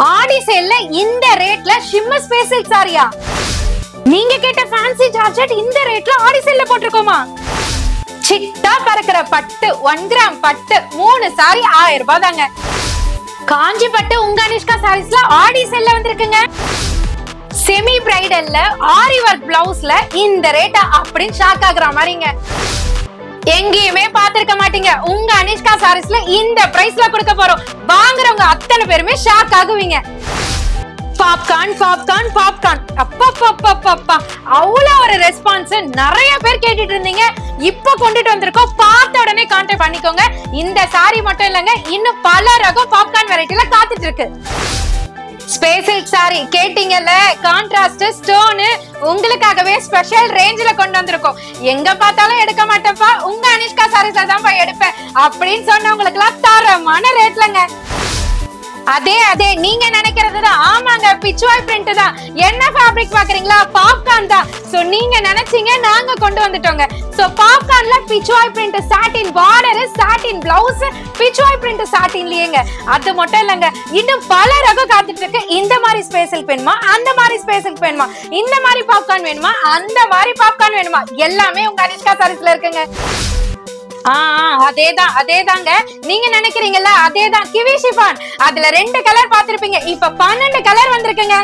ஆடி சேல்ல இந்த ரேட்ல shimmer special சாரியா? நீங்க கேட்ட ஃபேன்சி ஜார்ஜெட் இந்த ரேட்ல ஆடி சேல்ல போட்டுருக்கோமா? சிட்டா பறக்கிற பட்டு 1 கிராம் பட்டு 3 சாரி 1000 ரூபாய் தாங்க. காஞ்சி பட்டு உங்க அனிஷ்கா சாரீஸ்ல ஆடி சேல்ல வந்திருக்குங்க. செமி பிரைடல்ல ஆரி வர்க் பிளவுஸ்ல இந்த ரேட் அப்படின்னு ஷாக் ஆகுற மாதிரிங்க. எங்கேயுமே பாத்திருக்க மாட்டீங்க. உங்க அனிஷ்கா சாரீஸ்ல இந்த பிரைஸ்ல கொடுக்க போறோம். வாங்குறவங்க அத்தனை பேருமே ஷாக் ஆகுவீங்க. பாப்கார்ன் பாப்கார்ன் பாப்கார்ன் அப்பா அவ்வளவு ஒரு ரெஸ்பான்ஸ். நிறைய பேர் கேட்டுட்டு இருந்தீங்க. இப்ப கொண்டுட்டு வந்திருக்கோம். பார்த்த உடனே கான்டாக்ட் பண்ணிக்கோங்க. இந்த சாரி மட்டும் இல்லங்க, இன்னும் பல ரகம் பாப்கார்ன் வெரைட்டில காத்துட்டு இருக்கு. ஸ்பெஷல் சாரி கேட்டீங்கல்ல, கான்ட்ராஸ்ட் ஸ்டோன் உங்களுக்காகவே ஸ்பெஷல் ரேஞ்சில கொண்டு வந்திருக்கோம். எங்க பார்த்தாலும் எடுக்க மாட்டேப்பா, உங்க அனிஷ்கா சாரீஸ்ல தான் எடுப்பேன் அப்படின்னு சொன்னவங்களுக்கு எல்லாம் தரமான ரேட்லங்க. அதே நீங்க நினைக்கிறதுதான். ஆமாங்க, பிச்சுவாய் பிரிண்ட் தான். என்ன ஃபேப்ரிக் பாக்குறீங்களா? பாப்கார்ன் தான். சோ நீங்க நினைச்சீங்க, நாங்க கொண்டு வந்துட்டோங்க. சோ பாப்கார்ன்ல Pichwai print satin border, satin blouse, Pichwai print சாட்டின்லயேங்க. அது மட்டும் இல்லங்க, இன்னும் பல ரகம் காத்துட்டு இருக்கு. இந்த மாதிரி ஸ்பெஷல் வேணுமா, அந்த மாதிரி ஸ்பெஷல் வேணுமா, இந்த மாதிரி பாப்கார்ன் வேணுமா, அந்த மாதிரி பாப்கார்ன் வேணுமா, எல்லாமே உங்க அனிஷ்கா சாரீஸ்ல இருக்குங்க. அதேதாங்க நீங்க நினைக்கிறீங்கல்ல, அதேதான். கிவி ஷிஃபான் அதுல 2 கலர் பாத்திருப்பீங்க. இப்ப 12 கலர் வந்திருக்குங்க.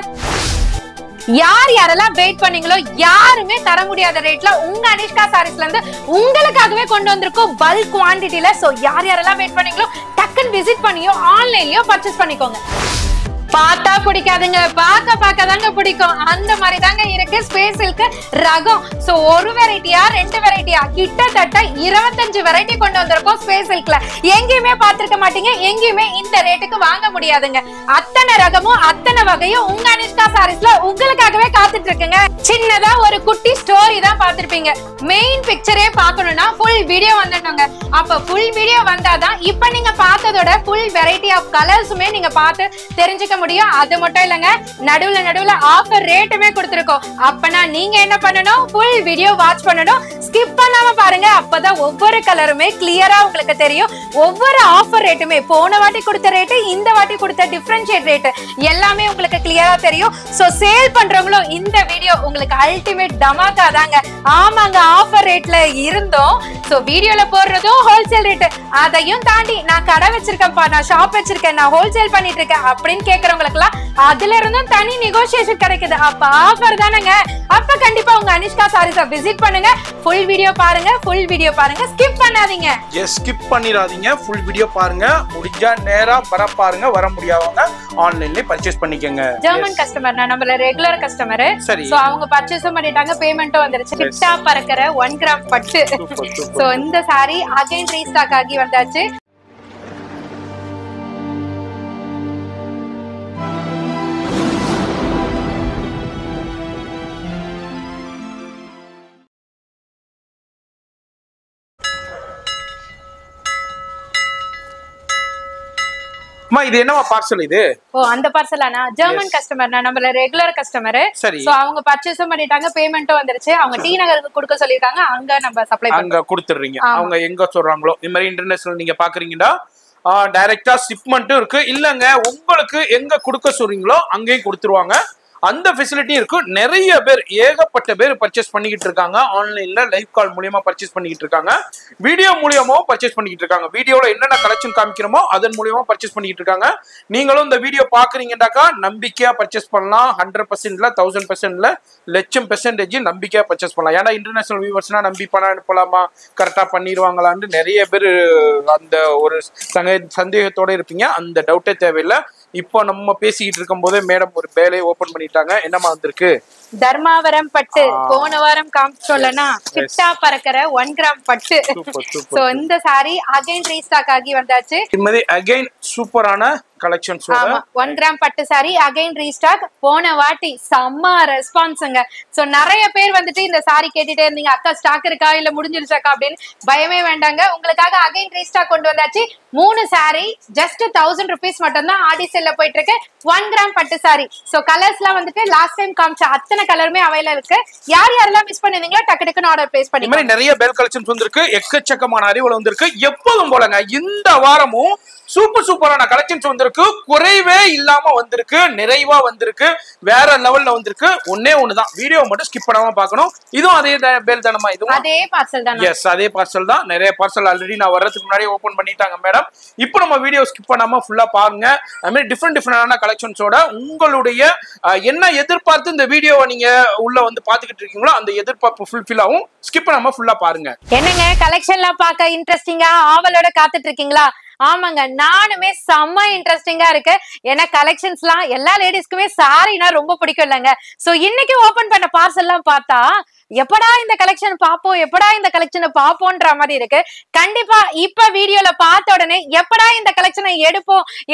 யாரெல்லாம் வெயிட் பண்ணீங்களோ யாருமே தர முடியாத ரேட்ல உங்க அனிஷ்கா சாரீஸ்ல இருந்து உங்களுக்காகவே கொண்டு வந்திருக்கோம் பல்க் குவான்டிட்டில. சோ யாரெல்லாம் வெயிட் பண்ணீங்களோ டக்குன்னு விசிட் பண்ணியோ ஆன்லைன்லயோ பர்ச்சேஸ் பண்ணிக்கோங்க. பார்த்தா பிடிக்காதுங்க, பார்க்க தாங்க பிடிக்கும். அந்த மாதிரி தாங்க இருக்கு ஸ்பெஷலுக்கு ரகம். சோ ஒரு வெரைட்டியா 2 வெரைட்டியா கிட்டத்தட்ட 25 வெரைட்டி கொண்டு வந்திருக்கோம் ஸ்பெஷலுக்குல. எங்கேயுமே பார்த்திருக்க மாட்டீங்க, எங்கேயுமே இந்த ரேட்டுக்கு வாங்க முடியாதுங்க. அத்தனை ரகமும் அத்தனை வகையும் உங்க அனிஷ்கா சாரீஸ்ல உங்களுக்காகவே காத்துட்டு இருக்குங்க. சின்னதா ஒரு குட்டி ஸ்டோரி தான் பார்த்திருப்பீங்க. மெயின் பிக்சரே பார்க்கணும்னா ஃபுல் வீடியோ வந்துடணுங்க. அப்ப ஃபுல் வீடியோ வந்தாதான் இப்ப நீங்க பார்த்ததோட ஃபுல் வெரைட்டி ஆஃப் கலர்ஸுமே நீங்க பார்த்து தெரிஞ்சுக்க முடியும். அது மட்டும் இல்லங்க, நடுவுல ஆஃபர் ரேட்டுமே கொடுத்திருக்கோம். அப்பனா நீங்க என்ன பண்ணணும், ஃபுல் வீடியோ வாட்ச் பண்ணணும், ஸ்கிப் பண்ணாம பாருங்க. அப்பதான் ஒவ்வொரு கலருமே கிளியரா உங்களுக்கு தெரியும். ஒவ்வொரு ஆஃபர் ரேட்டுமே, போன வாட்டி கொடுத்த ரேட்டு, இந்த வாட்டி கொடுத்த டிஃபரன்ஷியேட் ரேட்டு எல்லாமே உங்களுக்கு கிளியரா தெரியும். சோ சேல் பண்றவங்களும் இந்த வீடியோ உங்களுக்கு அல்டிமேட் டமாக்கா தாங்க. ஆமாங்க, ஆஃபர் ரேட்ல இருந்தோம். சோ வீடியோல போடுறதும் ஹோல்சேல் ரேட்டு. அதையும் தாண்டி நான் கடை வச்சிருக்கேன்ப்பா, நான் ஷாப் வச்சிருக்கேன், நான் ஹோல்சேல் பண்ணிட்டு இருக்கேன் அப்படின்னு கேக்குறவங்களுக்கு எல்லாம் அதுல இருந்தும் தனி நெகோசியேஷன் கிடைக்குது. அப்ப ஆஃபர் தானங்க. அப்ப கண்டிப்பா உங்க அனிஷ்கா சாரீஸை விசிட் பண்ணுங்க. ஃபுல் வீடியோ பாருங்க, ஸ்கிப் பண்ணாதீங்க. எஸ், ஸ்கிப் பண்ணிராதீங்க. ஃபுல் வீடியோ பாருங்க. முடிஞ்சா நேரா வர பாருங்க, வர முடியாதவங்க ஆன்லைன்லயே பர்ச்சேஸ் பண்ணிக்கங்க. ஜெர்மன் கஸ்டமர், நான் நம்மள ரெகுலர் கஸ்டமர். சரி, சோ அவங்க பர்ச்சேஸும் பண்ணிட்டாங்க, பேமெண்ட்டும் வந்துருச்சு. கிட்டா பறக்கிற 1 கிராம் பட்டு. சோ இந்த சாரி அகைன் ரீஸ்டாக் ஆகி வந்தாச்சு. இது என்னவா பார்சல் இது? அந்த பார்சலானா? ஜெர்மன் கஸ்டமர், நான் நம்மள ரெகுலர் கஸ்டமர். சோ அவங்க பர்ச்சேஸும் பண்ணிட்டாங்க, பேமெண்ட்டும் வந்துருச்சு. அவங்க டி நகருக்கு கொடுக்க சொல்லிருக்காங்க. அங்க நம்ம சப்ளை அங்க கொடுத்துறீங்க. அவங்க எங்க சொல்றாங்களோ. இந்த மாதிரி இன்டர்நேஷனல் நீங்க பாக்குறீங்கன்னா டைரக்டா ஷிப்மெண்ட்டும் இருக்கு. இல்லங்க உங்களுக்கு எங்க கொடுக்க சொல்றீங்களோ அங்கேயும் கொடுத்துருவாங்க. அந்த ஃபெசிலிட்டி இருக்கு. நிறைய பேர், ஏகப்பட்ட பேர் பர்ச்சேஸ் பண்ணிக்கிட்டு இருக்காங்க. ஆன்லைன்ல லைவ் கால் மூலியமா பர்ச்சேஸ் பண்ணிக்கிட்டு இருக்காங்க. வீடியோ மூலியமாவும் பர்ச்சேஸ் பண்ணிக்கிட்டு இருக்காங்க. வீடியோல என்னென்ன கலெக்ஷன் காமிக்கிறோமோ அதன் மூலியமா பர்ச்சேஸ் பண்ணிக்கிட்டு இருக்காங்க. நீங்களும் இந்த வீடியோ பாக்குறீங்கன்னாக்கா நம்பிக்கையா பர்ச்சேஸ் பண்ணலாம். 100%ல 1000%ல லட்சம் % நம்பிக்கையா பர்ச்சேஸ் பண்ணலாம். ஏன்னா இன்டர்நேஷனல் வியூவர்ஸ்னா நம்பி பணம் அனுப்பலாமா, கரெக்டா பண்ணிடுவாங்களான்னு நிறைய பேர் அந்த ஒரு சந்தேகத்தோட இருப்பீங்க. அந்த டவுட்டே தேவையில்லை. இப்போ நம்ம பேசிக்கிட்டு இருக்கும் போதே மேடம் ஒரு பேலையை ஓபன் பண்ணிட்டாங்க. என்னமா வந்திருக்கு? தர்மாவரம் பட்டு. போன வாரம் காமிச்சோம்லனா கிட்டா பறக்கிற 1 கிராம் பட்டு. சோ இந்த சாரி அகைன் ரீஸ்டாக் ஆகி வந்தாச்சு. இந்த அகைன் சூப்பரான கலெக்ஷன்ஸ். 1 கிராம் பட்டு சாரி அகைன் ரீஸ்டாக். போன வாட்டி செம்ம ரெஸ்பான்ஸ்ங்க. சோ நிறைய பேர் வந்துட்டு இந்த சாரி கேட்டுட்டே இருந்தீங்க, அக்கா ஸ்டாக் இருக்கா இல்ல முடிஞ்சிருச்சாக்கா அப்படின்னு. பயமே வேண்டாங்க, உங்களுக்காக அகைன் ரீஸ்டாக் கொண்டு வந்தாச்சு. 3 சாரி ஜஸ்ட் 1000 rupees மட்டும் தான் ஆடி செல்ல போயிட்டு இருக்கு. 1 கிராம் பட்டு சாரி. சோ கலர்ஸ்லாம் வந்துட்டு லாஸ்ட் டைம் காமிச்ச அத்தனை கலருமே அவைலபிள் இருக்கு. யாரெல்லாம் மிஸ் பண்ணீங்களோ டக்கு டக்குன்னு ஆர்டர் பிளேஸ் பண்ணி. இந்த மாதிரி நிறைய பெல் கலெக்ஷன்ஸ் வந்திருக்கு. எக்கச்சக்கமான அறிவுல வந்திருக்கு. எப்போதும் போலங்க இந்த வாரமும் சூப்பரான கலெக்ஷன்ஸ் வந்திருக்கு. குறைவே இல்லாம வந்திருக்கு, நிறைவா வந்திருக்கு, வேற லெவல்ல வந்திருக்கு. ஒண்ணுதான், வீடியோ மட்டும் ஸ்கிப் பண்ணாம பார்க்கணும். இதுவும் அதே பேல் தானமா? இதுவும் அதே பார்சல் தான். எஸ், அதே பார்சல் தான். நிறைய பார்சல் ஆல்ரெடி நான் வர்றதுக்கு முன்னாடி ஓபன் பண்ணிட்டாங்க மேடம். இப்போ நம்ம வீடியோ ஸ்கிப் பண்ணாம ஃபுல்லா பாருங்க. அது மாதிரி டிஃப்ரெண்டான கலெக்ஷன்ஸோட உங்களுடைய என்ன எதிர்பார்த்து இந்த வீடியோவை நீங்க உள்ள வந்து பாத்துக்கிட்டு இருக்கீங்களோ அந்த எதிர்பார்ப்பு ஃபுல்ஃபில் ஆகும். ஸ்கிப் பண்ணாம ஃபுல்லா பாருங்க. என்னங்க கலெக்ஷன்லாம் பார்க்க இன்ட்ரெஸ்டிங்கா ஆவலோட காத்துட்டு இருக்கீங்களா? ஆமாங்க, நானுமே செம்ம இன்ட்ரெஸ்டிங்கா இருக்கு. ஏன்னா கலெக்ஷன்ஸ்லாம் எல்லா லேடிஸ்க்குமே சாரினா ரொம்ப பிடிக்கும் இல்லைங்க. சோ இன்னைக்கு ஓபன் பண்ண பார்சல் எல்லாம் பார்த்தா எப்படா இந்த கலெக்ஷன் பாப்போம், எப்படா இந்த கலெக்ஷனை பாப்போம்ன்ற மாதிரி இருக்கு. கண்டிப்பா இப்ப வீடியோல பார்த்த உடனே எப்படா இந்த கலெக்ஷனை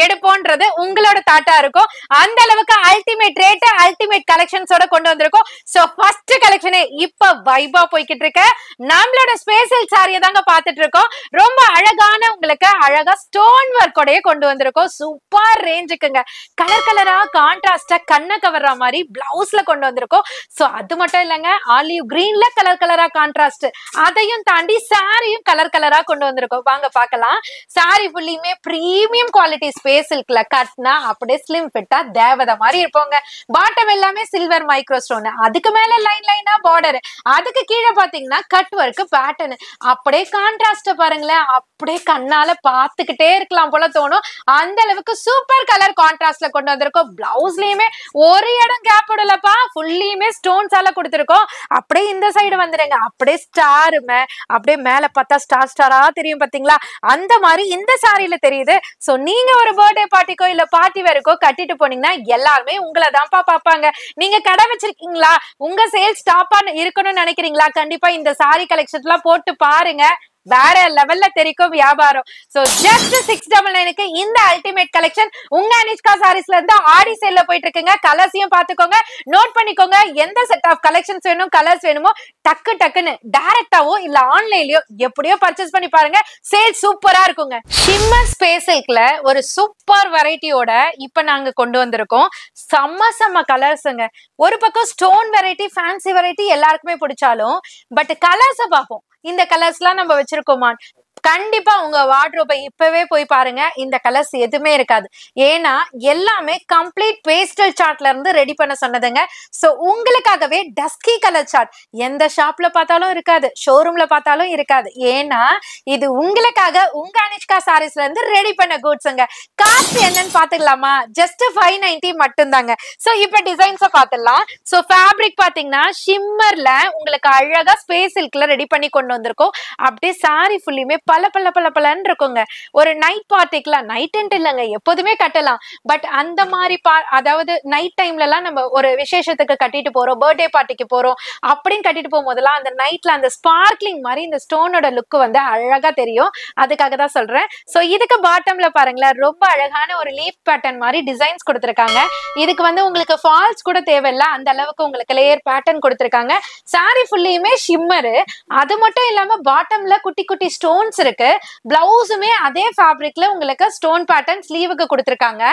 எடுப்போம்ன்றது உங்களோட தாட்டா இருக்கும். அந்த அளவுக்கு அல்டிமேட் ரேட், அல்டிமேட் கலெக்ஷன்ஸோட கொண்டு வந்திருக்கோம். சோ ஃபர்ஸ்ட் கலெக்ஷனே இப்ப வைபா போய்கிட்டு இருக்கு. நம்மளோட ஸ்பெஷல் சாரியை தாங்க பாத்துட்டு இருக்கோம். ரொம்ப அழகான, உங்களுக்கு அழகா ஸ்டோன் ஒர்க்கோடய கொண்டு வந்திருக்கோம். சூப்பர் ரேஞ்சுக்குங்க. கலரா கான்ட்ராஸ்டா கண்ண கவர்ற மாதிரி பிளவுஸ்ல கொண்டு வந்திருக்கோம். சோ அது மட்டும் இல்லங்க, ஆலிவ் கிரீன்ல கலரா கான்ட்ராஸ்ட், அதையும் தாண்டி சாரியும் கலரா கொண்டு வந்திருக்கோம். வாங்க பார்க்கலாம். சாரி ஃபுல்லியுமே பிரீமியம் குவாலிட்டி ஸ்பேஸ் சில்க்ல கட்னா அப்படியே ஸ்லிம் ஃபிட்டா தேவதை மாதிரி இருப்போங்க. பாட்டம் எல்லாமே சில்வர் மைக்ரோ ஸ்டோன், அதுக்கு மேல லைனா பார்டர், அதுக்கு கீழே பாத்தீங்கன்னா கட் ஒர்க் பேட்டர்ன். அப்படியே கான்ட்ராஸ்ட் பாருங்களேன், அப்படியே கண்ணால பார்த்துக்கிட்டே இருக்கலாம் போல தோணும். அந்த அளவுக்கு சூப்பர் கலர் கான்ட்ராஸ்ட்ல கொண்டு வந்திருக்கோம். பிளவுஸ்லயுமே ஒரு இடம் கேப் விடலப்பா, ஃபுல்லியுமே ஸ்டோன்ஸால கொடுத்திருக்கோம். அப்படியே இந்த சைடு வந்துருங்க, அப்படியே ஸ்டாருமே அப்படியே மேல பார்த்தா ஸ்டாரா தெரியும் பாத்தீங்களா, அந்த மாதிரி இந்த சாரியில தெரியுது. சோ நீங்க ஒரு பர்த்டே பார்ட்டிக்கோ இல்ல பார்ட்டி வேறுக்கோ கட்டிட்டு போனீங்கன்னா எல்லாருமே உங்களை தான்ப்பா பாப்பாங்க. நீங்க கடை வச்சிருக்கீங்களா, உங்க சேல்ஸ் டாப்பா இருக்கணும்னு நினைக்கிறீங்களா, கண்டிப்பா இந்த சாரி கலெக்ஷன் எல்லாம் போட்டு பாருங்க. வேற லெவல்ல தெரிக்கும் வியாபாரம். சோ ஜஸ்ட் 699க்கு இந்த அல்டிமேட் கலெக்ஷன் உங்க அனிஷ்கா சாரீஸ்ல இருந்து ஆடி சேல்ல போயிட்டு இருக்குங்க. கலர்ஸையும் பாத்துக்கோங்க, நோட் பண்ணிக்கோங்க. எந்த செட் ஆஃப் கலெக்ஷன்ஸ் வேணும், கலர்ஸ் வேணுமோ டக்குன்னு டைரக்டாவோ இல்ல ஆன்லைன்லயோ எப்படியோ பர்ச்சேஸ் பண்ணி பாருங்க. சேல் சூப்பரா இருக்குங்க. ஷிம்மர் ஸ்பேஸ் சில்க்ல ஒரு சூப்பர் வெரைட்டியோட இப்ப நாங்க கொண்டு வந்திருக்கோம். செம்ம கலர்ஸுங்க. ஒரு பக்கம் ஸ்டோன் வெரைட்டி, ஃபேன்சி வெரைட்டி எல்லாருக்குமே பிடிச்சாலும் பட் கலர்ஸை பார்ப்போம். இந்த கலர்ஸ்லாம் நம்ம வச்சிருக்கோமா, கண்டிப்பா உங்க வார்ட்ரோபை இப்பவே போய் பாருங்க, இந்த கலர்ஸ் எதுவுமே இருக்காது. ஏன்னா எல்லாமே கம்ப்ளீட் பேஸ்டல் சார்ட்ல இருந்து ரெடி பண்ண சொன்னதுங்க. சோ உங்களுக்காகவே டஸ்கி கலர் சார்ட் எந்த ஷாப்ல பார்த்தாலும் இருக்காது, ஷோரூம்ல பார்த்தாலும் இருக்காது. ஏன்னா இது உங்களுக்காக உங்க அனிஷ்கா சாரீஸ்ல இருந்து ரெடி பண்ண கூட்ஸ்ங்க. காஸ்ட் என்னன்னு பாத்துக்கலாமா? ஜஸ்ட் 590 மட்டும் தாங்க. சோ இப்ப டிசைன்ஸ பாத்துடலாம். சோ ஃபேப்ரிக் பாத்தீங்கன்னா ஷிம்மர்ல உங்களுக்கு அழகா ஸ்பேஸ் சில்க்ல ரெடி பண்ணி கொண்டு வந்திருக்கோம். அப்படியே சாரி ஃபுல்லியுமே பல இருக்குங்க. ஒரு நைட் பார்ட்டிக்குலாம், நைட் இல்லைங்க, எப்போதுமே கட்டலாம். பட் அந்த மாதிரி அதாவது நைட் டைம்ல எல்லாம் நம்ம ஒரு விசேஷத்துக்கு கட்டிட்டு போறோம், பர்த்டே பார்ட்டிக்கு போறோம் அப்படின்னு கட்டிட்டு போகும்போதெல்லாம் அந்த நைட்ல அந்த ஸ்பார்க்லிங் மாதிரி இந்த ஸ்டோனோட லுக் வந்து அழகா தெரியும். அதுக்காக தான் சொல்றேன். சோ இதுக்கு பாட்டம்ல பாருங்களேன், ரொம்ப அழகான ஒரு லீஃப் பேட்டர்ன் மாதிரி டிசைன்ஸ் கொடுத்திருக்காங்க. இதுக்கு வந்து உங்களுக்கு ஃபால்ஸ் கூட தேவையில்லை, அந்த அளவுக்கு உங்களுக்கு லேயர் பேட்டர்ன் கொடுத்திருக்காங்க. சாரி ஃபுல்லியுமே ஷிம்மரு. அது மட்டும் இல்லாம பாட்டம்ல குட்டி குட்டி ஸ்டோன்ஸ் இருக்கு. பிளவுஸுமே அதே ஃபேப்ரிக்ல உங்களுக்கு ஸ்டோன் பேட்டர்ன் ஸ்லீவுக்கு கொடுத்திருக்காங்க.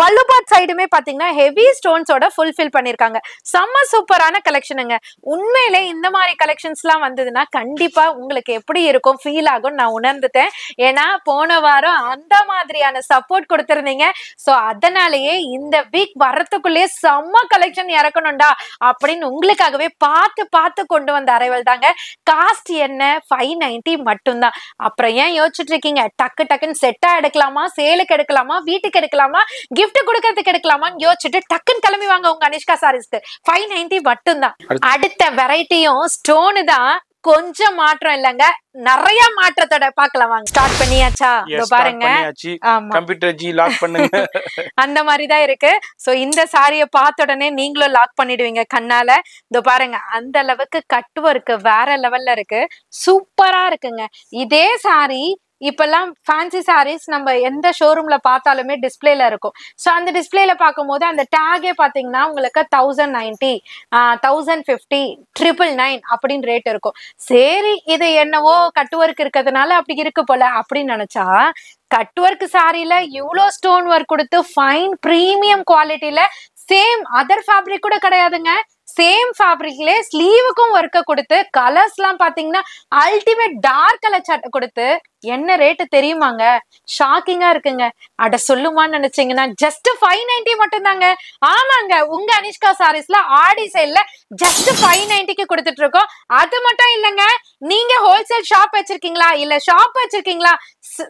பல்லு பார்ட் சைடுமே பாத்தீங்கன்னா ஹெவி ஸ்டோன்ஸோட ஃபுல்ஃபில் பண்ணிருக்காங்க. செம்ம சூப்பரான கலெக்ஷனுங்க. உண்மையிலே இந்த மாதிரி கலெக்ஷன்ஸ் எல்லாம் வந்ததுன்னா கண்டிப்பா உங்களுக்கு எப்படி இருக்கும், ஃபீல் ஆகும் நான் உணர்ந்துட்டேன். ஏன்னா போன வாரம் அந்த மாதிரியான சப்போர்ட் கொடுத்திருந்தீங்க. சோ அதனாலேயே இந்த வீக் வர்றதுக்குள்ளேயே செம்ம கலெக்ஷன் இறக்கணும்டா அப்படின்னு உங்களுக்காகவே பார்த்து கொண்டு வந்த அரைவல் தாங்க. காஸ்ட் என்ன? 590 மட்டும்தான். அப்புறம் ஏன் யோசிச்சுட்டு இருக்கீங்க? டக்குன்னு செட்டா எடுக்கலாமா, சேலுக்கு எடுக்கலாமா, வீட்டுக்கு எடுக்கலாமா, கிஃப்ட் கொடுக்கறதுக்கு எடுக்கலாமான்னு யோசிச்சுட்டு டக்குன்னு கிளம்பி வாங்க உங்க அனிஷ்கா சாரீஸ்க்கு. 590 மட்டும்தான். அடுத்த வெரைட்டியும் ஸ்டோனு தான், கொஞ்சம் மாற்றம் இல்லங்க, நிறைய மாற்றத்தோட பார்க்கலாம். வாங்க, ஸ்டார்ட் பண்ணியாச்சா? பாருங்க, கம்ப்யூட்டர் ஜி லாக் பண்ணுங்க. அந்த மாதிரிதான் இருக்கு. சோ இந்த சாரிய பார்த்த உடனே நீங்களும் லாக் பண்ணிடுவீங்க கண்ணால. இதோ பாருங்க, அந்த அளவுக்கு கட் ஒர்க் வேற லெவல்ல இருக்கு, சூப்பரா இருக்குங்க. இதே சாரி இப்பெல்லாம் ஃபேன்சி சாரீஸ் நம்ம எந்த ஷோரூம்ல பார்த்தாலுமே டிஸ்பிளேல இருக்கும். ஸோ அந்த டிஸ்பிளேல பார்க்கும்போது அந்த டேகே பார்த்தீங்கன்னா உங்களுக்கு 1090, 1050, 999 அப்படின்னு ரேட் இருக்கும். சரி, இது என்னவோ கட் ஒர்க் இருக்கிறதுனால அப்படி இருக்கு போல அப்படின்னு நினைச்சா, கட் ஒர்க் சாரியில இவ்வளோ ஸ்டோன் ஒர்க் கொடுத்து ஃபைன் பிரீமியம் குவாலிட்டியில சேம் அதர் ஃபேப்ரிக் கூட கிடையாதுங்க. சேம் ஃபேப்ரிக்ல ஸ்லீவுக்கும் ஒர்க்க கொடுத்து கலர்ஸ் எல்லாம் பாத்தீங்கன்னா அல்டிமேட் டார்க் கலர் சார்ட் கொடுத்து என்ன ரேட்டு தெரியுமாங்க? ஷாக்கிங்கா இருக்குங்க. அட சொல்லுமான்னு நினைச்சீங்கன்னா ஜஸ்ட் 590 மட்டும் தாங்க. ஆமாங்க, உங்க அனிஷ்கா சாரீஸ்ல ஆடி சேல்ல ஜஸ்ட் 590க்கு கொடுத்துட்டு இருக்கோம். அது மட்டும் இல்லங்க, நீங்க ஹோல்சேல் ஷாப் வச்சிருக்கீங்களா, இல்ல ஷாப் வச்சிருக்கீங்களா,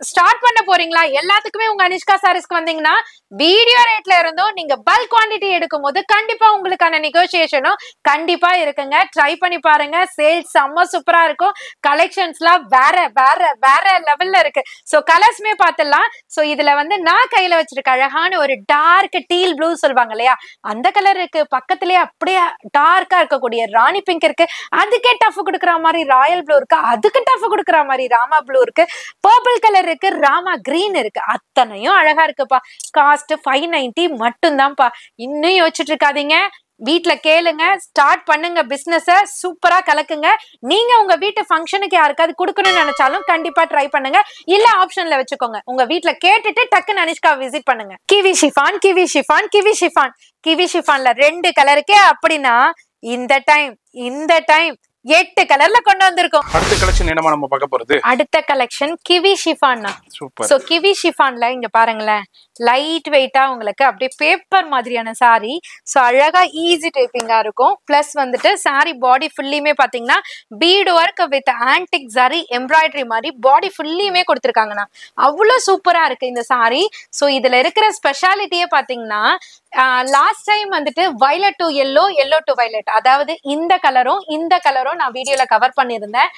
ஸ்டார்ட் பண்ண போறீங்களா, எல்லாத்துக்குமே உங்க அனிஷ்கா சாரீஸ்க்கு வந்தீங்கன்னா வீடியோ ரேட்ல இருந்தும் நீங்க பல்க் குவாண்டிட்டி எடுக்கும் போது கண்டிப்பா உங்களுக்கான நெகோசியேஷனும் கண்டிப்பா இருக்குங்க. ட்ரை பண்ணி பாருங்க. சேல்ஸ் செம்ம சூப்பரா இருக்கும். கலெக்ஷன்ஸ்லாம் வேற வேற வேற லெவல்ல இருக்கு. சோ கலர்ஸ்மே பார்த்துடலாம். சோ இதுல வந்து நான் கையில வச்சிருக்க அழகான ஒரு டார்க் டீல் ப்ளூ சொல்லுவாங்க இல்லையா, அந்த கலர் இருக்கு. பக்கத்துலயே அப்படியே டார்க்கா இருக்கக்கூடிய ராணி பிங்க் இருக்கு. அதுக்கே டஃப் கொடுக்குற மாதிரி ராயல் ப்ளூ இருக்கு. அதுக்கு டஃப் கொடுக்குற மாதிரி ராமா ப்ளூ இருக்கு. பர்பிள் கலர் இருக்கு. ராமா கிரீன் இருக்கு. அத்தனையும் அழகா இருக்குப்பா. காஸ்ட் 590 மட்டும் தான்ப்பா. இன்னும் யோசிச்சுட்டு இருக்காதீங்க, வீட்ல கேளுங்க, ஸ்டார்ட் பண்ணுங்க பிசினஸ். சூப்பரா கலக்குங்க. நீங்க உங்க வீட்டு ஃபங்க்ஷனுக்கு யாருக்காவது கொடுக்கணும்னு நினைச்சாலும் கண்டிப்பா ட்ரை பண்ணுங்க. இல்ல ஆப்ஷன்ல வச்சுக்கோங்க. உங்க வீட்ல கேட்டுட்டு டக்குன்னு அனிஷ்கா விசிட் பண்ணுங்க. Kiwi chiffon, kiwi chiffon, kiwi chiffon. Kiwi ஷிஃபான்ல 2 கலருக்கே அப்படின்னா இந்த டைம் 8 கலர்ல கொண்டு வந்திருக்கோம். அடுத்த கலெக்ஷன் என்னமா நம்ம பார்க்க போறது? அடுத்த collection kiwi chiffon. Super. So kiwi ஷிஃபான்ல இங்க பாருங்களேன், லைட் வெயிட்டா உங்களுக்கு அப்படியே பேப்பர் மாதிரியான சாரி. சோ அழகா ஈஸி டைப்பிங்கா இருக்கும். பிளஸ் வந்துட்டு சாரி பாடி ஃபுல்லியுமே பாத்தீங்கன்னா bead work with antique zari embroidery மாதிரி பாடி ஃபுல்லியுமே கொடுத்துருக்காங்கண்ணா. அவ்வளவு சூப்பரா இருக்கு இந்த சாரி. சோ இதுல இருக்கிற ஸ்பெஷாலிட்டியே பாத்தீங்கன்னா, லாஸ்ட் டைம் வந்துட்டு violet to yellow, yellow to violet, அதாவது இந்த கலரும் நான் வீடியோல கவர் பண்ணியிருந்தேன்.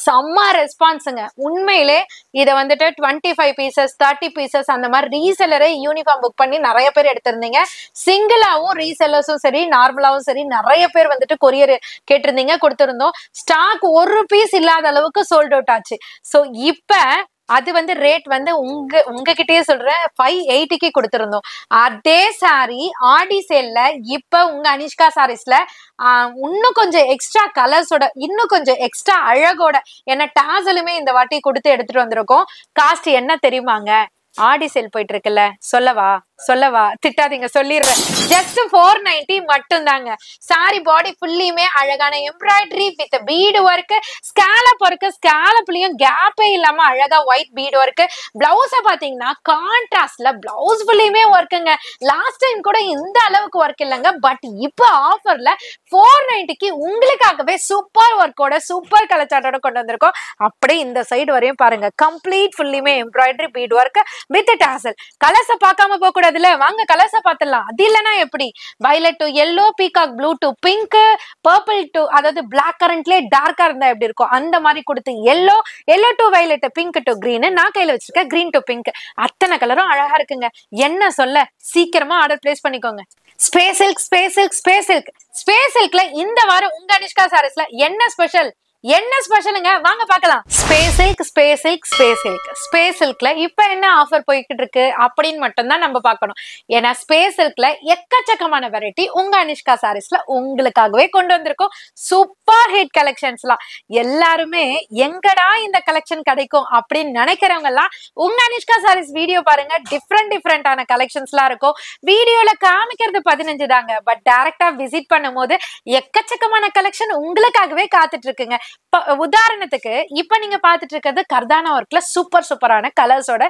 செம்ம ரெஸ்பான்ஸுங்க. உண்மையிலே இதை வந்துட்டு 25 பீசஸ் 30 பீசஸ் அந்த மாதிரி ரீசெல்லரை யூனிஃபார்ம் புக் பண்ணி நிறைய பேர் எடுத்திருந்தீங்க. சிங்கிளாவும் ரீசெல்லர்ஸும் சரி, நார்மலாவும் சரி, நிறைய பேர் வந்துட்டு கொரியர் கேட்டிருந்தீங்க, கொடுத்திருந்தோம். ஸ்டாக் ஒரு பீஸ் இல்லாத அளவுக்கு சோல்ட் அவுட் ஆச்சு. சோ இப்ப அது வந்து ரேட் வந்து உங்ககிட்டயே சொல்றேன், 580க்கு கொடுத்திருந்தோம். அதே சாரி ஆடி சேல்ல இப்ப உங்க அனிஷ்கா சாரீஸ்ல இன்னும் கொஞ்சம் எக்ஸ்ட்ரா கலர்ஸோட, இன்னும் கொஞ்சம் எக்ஸ்ட்ரா அழகோட, ஏன்னா டாசலுமே இந்த வாட்டி கொடுத்து எடுத்துட்டு வந்திருக்கோம். காஸ்ட் என்ன தெரியுமாங்க? ஆடி சேல் போயிட்டு இருக்குல்ல, சொல்லவா திட்டாதீங்க, சொல்லிடுறேன். ஜஸ்ட் 490 மட்டும் தாங்க. சாரி பாடி ஃபுல்லியுமே அழகான embroidery with bead work, scallop work, ஸ்கேலப்லயும் கேப்பே இல்லாம அழகா ஒயிட் பீட் ஒர்க். பிளவுஸ பாத்தீங்கன்னா கான்ட்ராஸ்ட்ல பிளவுஸ் ஃபுல்லியுமே ஒர்க்குங்க. லாஸ்ட் டைம் கூட இந்த அளவுக்கு ஒர்க் இல்லைங்க, பட் இப்போ ஆஃபர்ல 490க்கு உங்களுக்காகவே சூப்பர் ஒர்க்கோட சூப்பர் கலச்சாட்டோட கொண்டு வந்திருக்கோம். அப்படியே இந்த சைடு வரையும் பாருங்க, கம்ப்ளீட் ஃபுல்லியுமே embroidery bead work with tassel. கலர்ஸ பார்க்காம போக கூடாதுல, வாங்க கலர்ஸ பார்த்துடலாம். அது இல்லைன்னா எப்படி? Violet to yellow, peacock blue to pink, purple to, அதாவது பிளாக் கரண்ட்லயே டார்க்கா இருந்தா எப்படி இருக்கும் அந்த மாதிரி கொடுத்து yellow to violet, pink to green, நான் கையில வச்சிருக்கேன் கிரீன் டு பிங்க். அத்தனை கலரும் அழகா இருக்குங்க. என்ன சொல்ல, சீக்கிரமா ஆர்டர் பிளேஸ் பண்ணிக்கோங்க. ஸ்பேஸ் சில்க்ல இந்த வாரம் உங்க அனிஷ்கா சாரீஸ்ல என்ன ஸ்பெஷலுங்க, வாங்க பார்க்கலாம். ஸ்பேஸ் சில்க்ல இப்ப என்ன ஆஃபர் போய்கிட்டு இருக்கு அப்படின்னு மட்டும் தான் நம்ம பார்க்கணும். ஏன்னா ஸ்பேஸ் சில்க்ல எக்கச்சக்கமான வெரைட்டி உங்க அனிஷ்கா சாரீஸ்ல உங்களுக்காகவே கொண்டு வந்திருக்கோம். சூப்பர் ஹிட் கலெக்ஷன்ஸ்லாம். எல்லாருமே எங்கடா இந்த கலெக்ஷன் கிடைக்கும் அப்படின்னு நினைக்கிறவங்க எல்லாம் உங்க அனிஷ்கா சாரீஸ் வீடியோ பாருங்க. டிஃப்ரெண்டான கலெக்ஷன்ஸ்லாம் இருக்கும். வீடியோல காமிக்கிறது 15 தாங்க, பட் டைரக்டா விசிட் பண்ணும் போது எக்கச்சக்கமான கலெக்ஷன் உங்களுக்காகவே காத்துட்டு இருக்குங்க. உதாரணத்துக்கு இப்ப நீங்க பாத்துட்டு இருக்கிறது கர்தானா ஒர்க்ல சூப்பரான கலர்ஸோட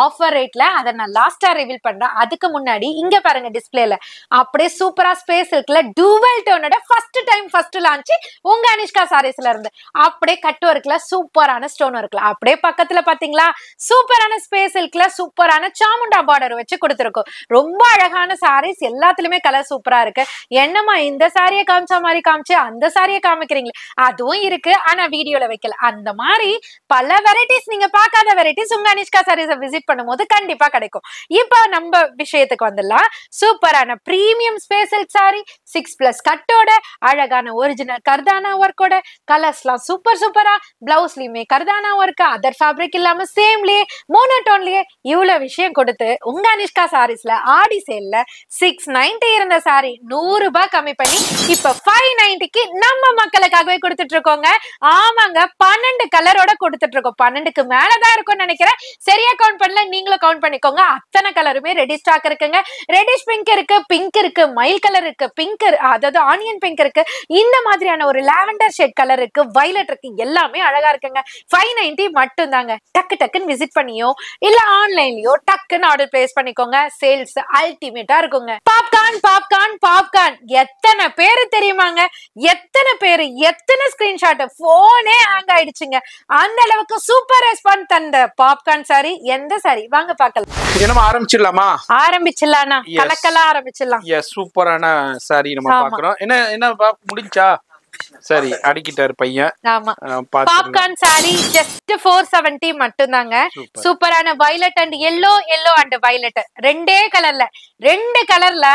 ஆஃபர் ரேட்ல, அதை நான் லாஸ்டா ரிவீல் பண்றேன். அதுக்கு முன்னாடி இங்க பாருங்க டிஸ்பிளேல அப்படியே சூப்பரா ஸ்பேஸ் சில்க்ல டூவல் டோனோட ஃபர்ஸ்ட் லான்ச் உங்க அனிஷ்கா சாரீஸ்ல இருந்து. அப்படியே கட் ஒர்க்ல சூப்பரான ஸ்டோன் ஒர்க்ல, அப்படியே பக்கத்துல பாத்தீங்களா சூப்பரான ஸ்பேஸ் சில்க்ல சூப்பரான சாமுண்டா பார்டர் வச்சு கொடுத்துருக்கோம். ரொம்ப அழகான சாரீஸ், எல்லாத்துலயுமே கலர் சூப்பரா இருக்கு. என்னமா இந்த சாரியை காமிச்ச மாதிரி காமிச்சு அந்த சாரியை காமிக்கிறீங்களே, அதுவும் இருக்கு, ஆனா வீடியோல வைக்கல. அந்த மாதிரி பல வெரைட்டிஸ், நீங்க பார்க்காத வெரைட்டிஸ் உங்க அனிஷ்கா சாரீஸை விசிட் பண்ணும்போது கண்டிப்பா கிடைக்கும். இப்போ நம்ம விஷயத்துக்கு வந்துடலாம். சூப்பரான பிரீமியம் ஸ்பேஸ் சில்க் சாரி 6+ கட்டோட அழகான ஒரிஜினல் கர்தானா ஒர்க்கோட, கலர்ஸ்லாம் சூப்பரா, பிளவுஸ்லயுமே கர்தானா ஒர்க், அதர் ஃபேப்ரிக் இல்லாம சேம்லயே மோனோடோன்லயே இவ்வளவு விஷயம் கொடுத்து உங்க அனிஷ்கா சாரீஸ்ல ஆடி சேல்ல 690 இருந்த சாரி 100 ரூபாய் கம்மி பண்ணி இப்ப 590க்கு நம்ம மக்களுக்காகவே கொடுத்துட்டு இருக்கோங்க. ஆமாங்க 12 கலரோட கொடுத்துட்டு இருக்கோம். 12க்கு மேலதான் இருக்கும்னு நினைக்கிறேன். சரியா கவுண்ட் பண்ணல, நீங்களும் கவுண்ட் பண்ணிக்கோங்க. அத்தனை கலருமே ரெடி ஸ்டாக் இருக்குங்க. ரெடிஷ் பிங்க் இருக்கு, பிங்க் இருக்கு, மயில் கலர் இருக்கு, பிங்க் அதாவது ஆனியன் பிங்க் இருக்கு, இந்த மாதிரியான ஒரு லாவெண்டர் ஷேட் கலர் இருக்கு, வயலட் இருக்கு, எல்லாமே அழகா இருக்குங்க. 590 மட்டும் தாங்க. டக்கு டக்குன்னு விசிட் பண்ணியோ இல்ல ஆன்லைன்லயோ டக்குன்னு ஆர்டர் பிளேஸ் பண்ணிக்கோங்க. சேல்ஸ் அல்டிமேட்டா இருக்குங்க. பாப்கார்ன் பாப்கார்ன் பாப்கார்ன் எத்தனை பேரு தெரியுமாங்க? எத்தனை பேரு, எத்தனை ஸ்கிரீன்ஷாட், போனே ஹேங் ஆயிடுச்சுங்க. அந்த அளவுக்கு சூப்பர் ரெஸ்பான்ஸ் தந்த பாப்கார்ன் சாரி. எந்த சாரி வாங்க பார்க்கலாம். நம்ம ஆரம்பிச்சிடலாமா? ஆரம்பிச்சிடலாம்னா கலக்கலா ஆரம்பிச்சிடலாம். சூப்பரான சாரி நம்ம பாக்குறோம். என்ன முடிஞ்சா? சரி, அடிக்கிட்டாரு பையன். ஆமா, பாப்கார்ன் சாரி ஜஸ்ட் 470 மட்டும் தாங்க. சூப்பரான violet and yellow, yellow and violet ரெண்டே கலர்ல, 2 கலர்ல